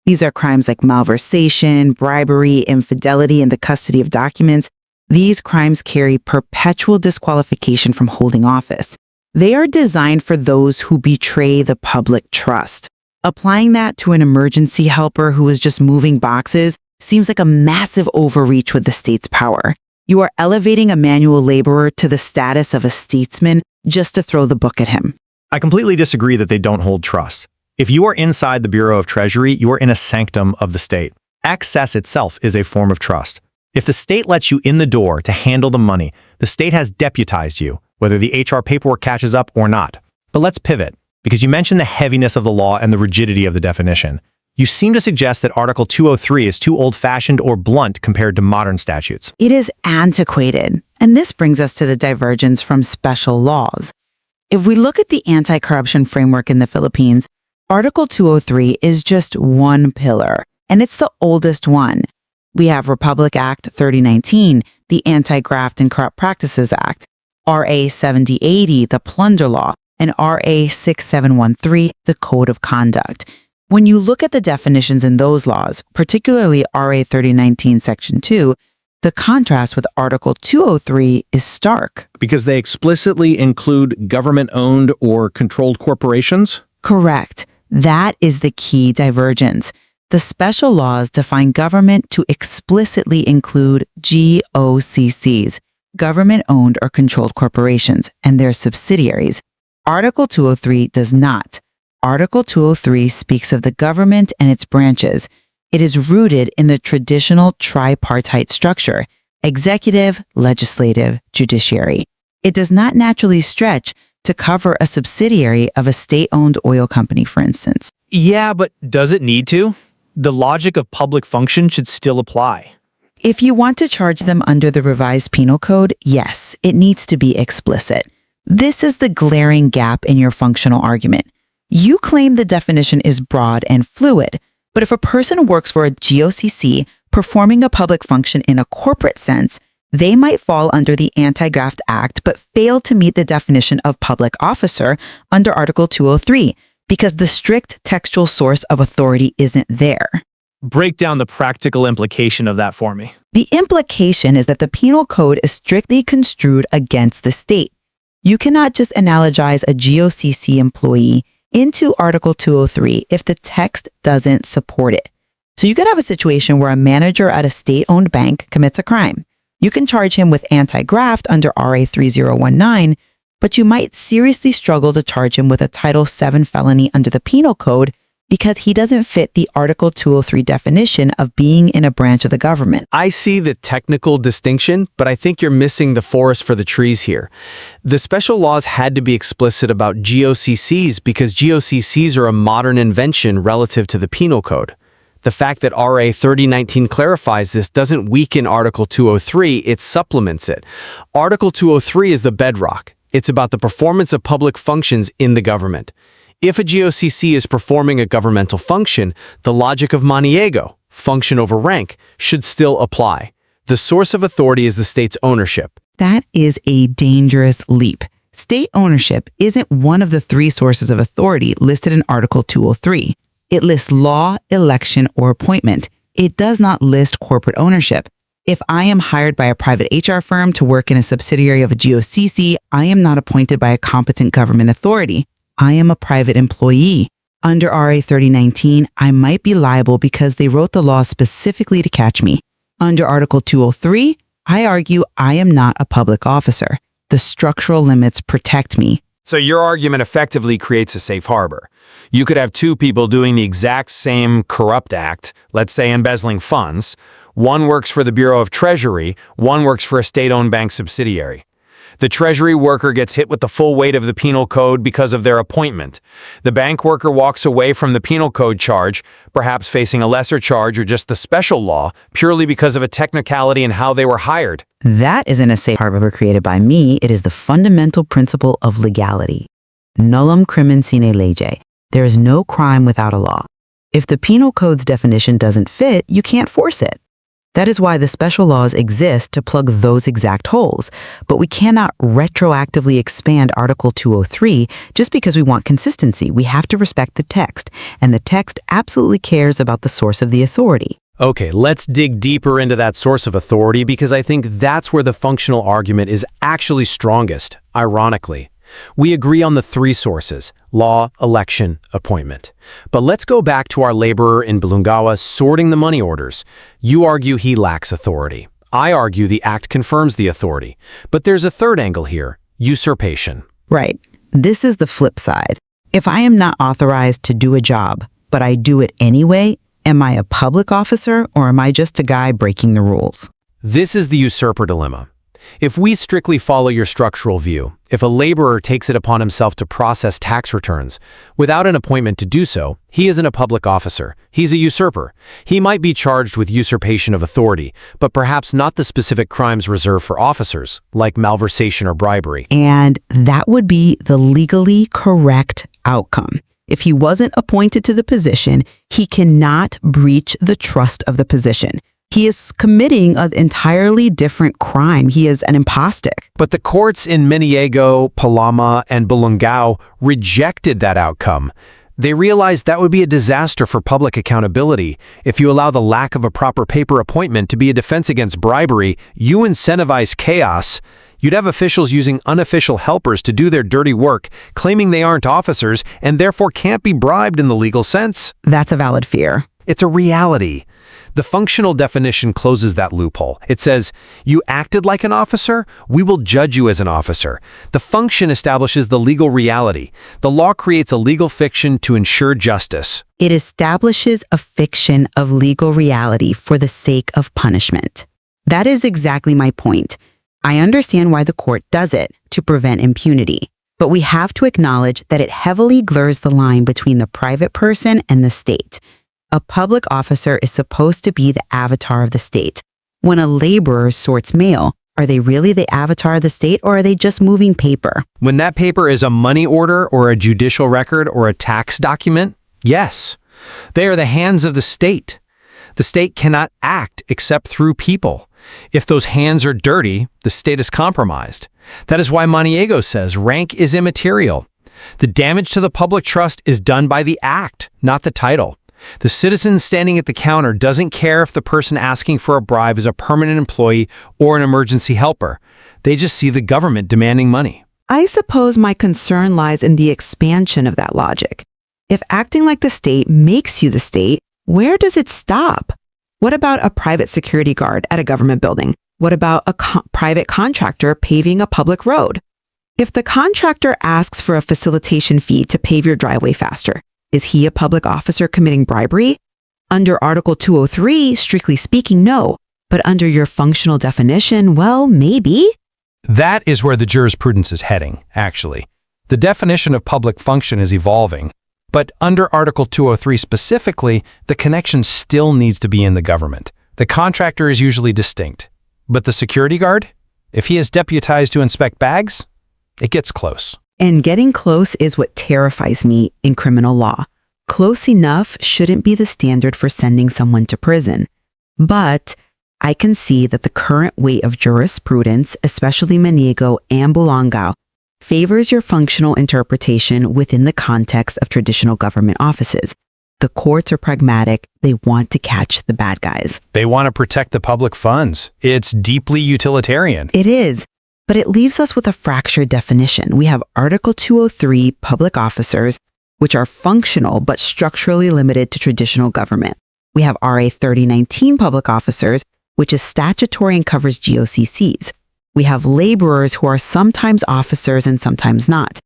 G: These are crimes like malversation, bribery, infidelity in the custody of documents. These crimes carry perpetual disqualification from holding office. They are designed for those who betray the public trust. Applying that to an emergency helper who is just moving boxes seems like a massive overreach with the state's power. You are elevating a manual laborer to the status of a statesman just to throw the book at him.
J: I completely disagree that they don't hold trust. If you are inside the Bureau of Treasury, you are in a sanctum of the state. Access itself is a form of trust. If the state lets you in the door to handle the money, the state has deputized you, whether the HR paperwork catches up or not. But let's pivot, because you mentioned the heaviness of the law and the rigidity of the definition. You seem to suggest that Article 203 is too old-fashioned or blunt compared to modern statutes.
G: It is antiquated, and this brings us to the divergence from special laws. If we look at the anti-corruption framework in the Philippines, Article 203 is just one pillar, and it's the oldest one. We have Republic Act 3019, the Anti-Graft and Corrupt Practices Act, RA 7080, the Plunder Law, and RA 6713, the Code of Conduct. When you look at the definitions in those laws, particularly RA 3019 Section 2, the contrast with Article 203 is stark.
J: Because they explicitly include government-owned or controlled corporations?
G: Correct. That is the key divergence. The special laws define government to explicitly include GOCCs, government-owned or controlled corporations, and their subsidiaries. Article 203 does not. Article 203 speaks of the government and its branches. It is rooted in the traditional tripartite structure: executive, legislative, judiciary. It does not naturally stretch to cover a subsidiary of a state-owned oil company, for instance.
F: Yeah, but does it need to? The logic of public function should still apply.
G: If you want to charge them under the Revised Penal Code, yes, it needs to be explicit. This is the glaring gap in your functional argument. You claim the definition is broad and fluid, but if a person works for a GOCC performing a public function in a corporate sense, they might fall under the Anti-Graft Act but fail to meet the definition of public officer under Article 203 because the strict textual source of authority isn't there.
K: Break down the practical implication of that for me.
G: The implication is that the penal code is strictly construed against the state. You cannot just analogize a GOCC employee into Article 203 if the text doesn't support it. So you could have a situation where a manager at a state-owned bank commits a crime. You can charge him with anti-graft under RA 3019, but you might seriously struggle to charge him with a Title VII felony under the Penal Code because he doesn't fit the Article 203 definition of being in a branch of the government.
F: I see the technical distinction, but I think you're missing the forest for the trees here. The special laws had to be explicit about GOCCs because GOCCs are a modern invention relative to the Penal Code. The fact that RA 3019 clarifies this doesn't weaken Article 203, it supplements it. Article 203 is the bedrock. It's about the performance of public functions in the government. If a GOCC is performing a governmental function, the logic of Maniego, function over rank, should still apply. The source of authority is the state's ownership.
G: That is a dangerous leap. State ownership isn't one of the three sources of authority listed in Article 203. It lists law, election, or appointment. It does not list corporate ownership. If I am hired by a private HR firm to work in a subsidiary of a GOCC, I am not appointed by a competent government authority. I am a private employee. Under RA 3019, I might be liable because they wrote the law specifically to catch me. Under Article 203, I argue I am not a public officer. The structural limits protect me.
D: So your argument effectively creates a safe harbor. You could have two people doing the exact same corrupt act, let's say embezzling funds. One works for the Bureau of Treasury, one works for a state-owned bank subsidiary. The Treasury worker gets hit with the full weight of the Penal Code because of their appointment. The bank worker walks away from the Penal Code charge, perhaps facing a lesser charge or just the special law, purely because of a technicality in how they were hired.
G: That isn't a safe harbor created by me. It is the fundamental principle of legality. Nullum crimen sine lege. There is no crime without a law. If the Penal Code's definition doesn't fit, you can't force it. That is why the special laws exist to plug those exact holes. But we cannot retroactively expand Article 203 just because we want consistency. We have to respect the text, and the text absolutely cares about the source of the authority.
F: Okay, let's dig deeper into that source of authority because I think that's where the functional argument is actually strongest, ironically. We agree on the three sources: law, election, appointment. But let's go back to our laborer in Belungawa sorting the money orders. You argue he lacks authority. I argue the act confirms the authority. But there's a third angle here: usurpation.
G: Right. This is the flip side. If I am not authorized to do a job, but I do it anyway, am I a public officer or am I just a guy breaking the rules?
F: This is the usurper dilemma. If we strictly follow your structural view, if a laborer takes it upon himself to process tax returns without an appointment to do so, he isn't a public officer. He's a usurper. He might be charged with usurpation of authority, but perhaps not the specific crimes reserved for officers, like malversation or bribery.
G: And that would be the legally correct outcome. If he wasn't appointed to the position, he cannot breach the trust of the position. He is committing an entirely different crime. He is an impostic.
F: But the courts in Maniego, Palama, and Bulungao rejected that outcome. They realized that would be a disaster for public accountability. If you allow the lack of a proper paper appointment to be a defense against bribery, you incentivize chaos. You'd have officials using unofficial helpers to do their dirty work, claiming they aren't officers and therefore can't be bribed in the legal sense.
G: That's a valid fear.
F: It's a reality. The functional definition closes that loophole. It says, you acted like an officer, we will judge you as an officer. The function establishes the legal reality. The law creates a legal fiction to ensure justice.
G: It establishes a fiction of legal reality for the sake of punishment. That is exactly my point. I understand why the court does it, to prevent impunity. But we have to acknowledge that it heavily blurs the line between the private person and the state. A public officer is supposed to be the avatar of the state. When a laborer sorts mail, are they really the avatar of the state or are they just moving paper?
F: When that paper is a money order or a judicial record or a tax document, yes, they are the hands of the state. The state cannot act except through people. If those hands are dirty, the state is compromised. That is why Maniego says rank is immaterial. The damage to the public trust is done by the act, not the title. The citizen standing at the counter doesn't care if the person asking for a bribe is a permanent employee or an emergency helper. They just see the government demanding money.
G: I suppose my concern lies in the expansion of that logic. If acting like the state makes you the state, where does it stop? What about a private security guard at a government building? What about a private contractor paving a public road? If the contractor asks for a facilitation fee to pave your driveway faster, is he a public officer committing bribery? Under Article 203, strictly speaking, no. But under your functional definition, well, maybe.
D: That is where the jurisprudence is heading, actually. The definition of public function is evolving, but under Article 203 specifically, the connection still needs to be in the government. The contractor is usually distinct, but the security guard, if he is deputized to inspect bags, it gets close.
G: And getting close is what terrifies me in criminal law. Close enough shouldn't be the standard for sending someone to prison. But I can see that the current weight of jurisprudence, especially Maniego and Bulangao, favors your functional interpretation within the context of traditional government offices. The courts are pragmatic. They want to catch the bad guys.
D: They want to protect the public funds. It's deeply utilitarian.
G: It is, but it leaves us with a fractured definition. We have Article 203 public officers, which are functional but structurally limited to traditional government. We have RA 3019 public officers, which is statutory and covers GOCCs. We have laborers who are sometimes officers and sometimes not.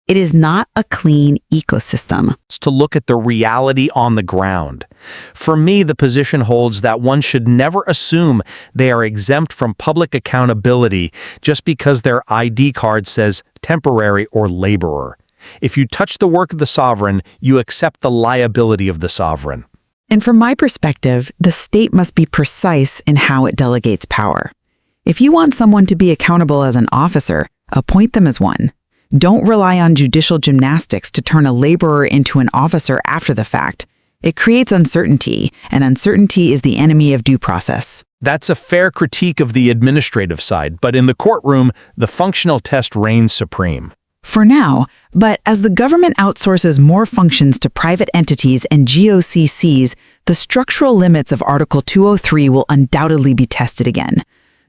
G: It is not a clean ecosystem.
J: To look at the reality on the ground. For me, the position holds that one should never assume they are exempt from public accountability just because their ID card says temporary or laborer. If you touch the work of the sovereign, you accept the liability of the sovereign.
G: And from my perspective, the state must be precise in how it delegates power. If you want someone to be accountable as an officer, appoint them as one. Don't rely on judicial gymnastics to turn a laborer into an officer after the fact. It creates uncertainty, and uncertainty is the enemy of due process.
J: That's a fair critique of the administrative side, but in the courtroom, the functional test reigns supreme.
G: For now, but as the government outsources more functions to private entities and GOCCs, the structural limits of Article 203 will undoubtedly be tested again.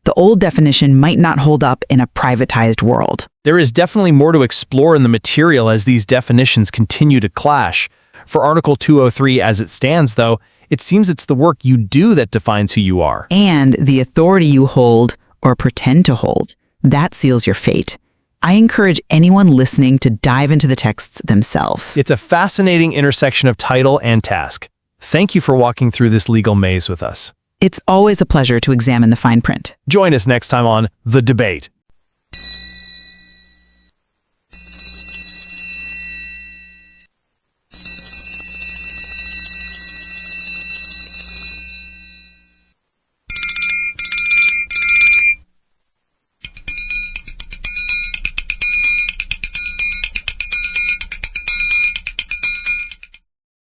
G: The old definition might not hold up in a privatized world.
J: There is definitely more to explore in the material as these definitions continue to clash. For Article 203 as it stands, though, it seems it's the work you do that defines who you are.
G: And the authority you hold or pretend to hold, that seals your fate. I encourage anyone listening to dive into the texts themselves.
J: It's a fascinating intersection of title and task. Thank you for walking through this legal maze with us.
G: It's always a pleasure to examine the fine print.
J: Join us next time on The Debate.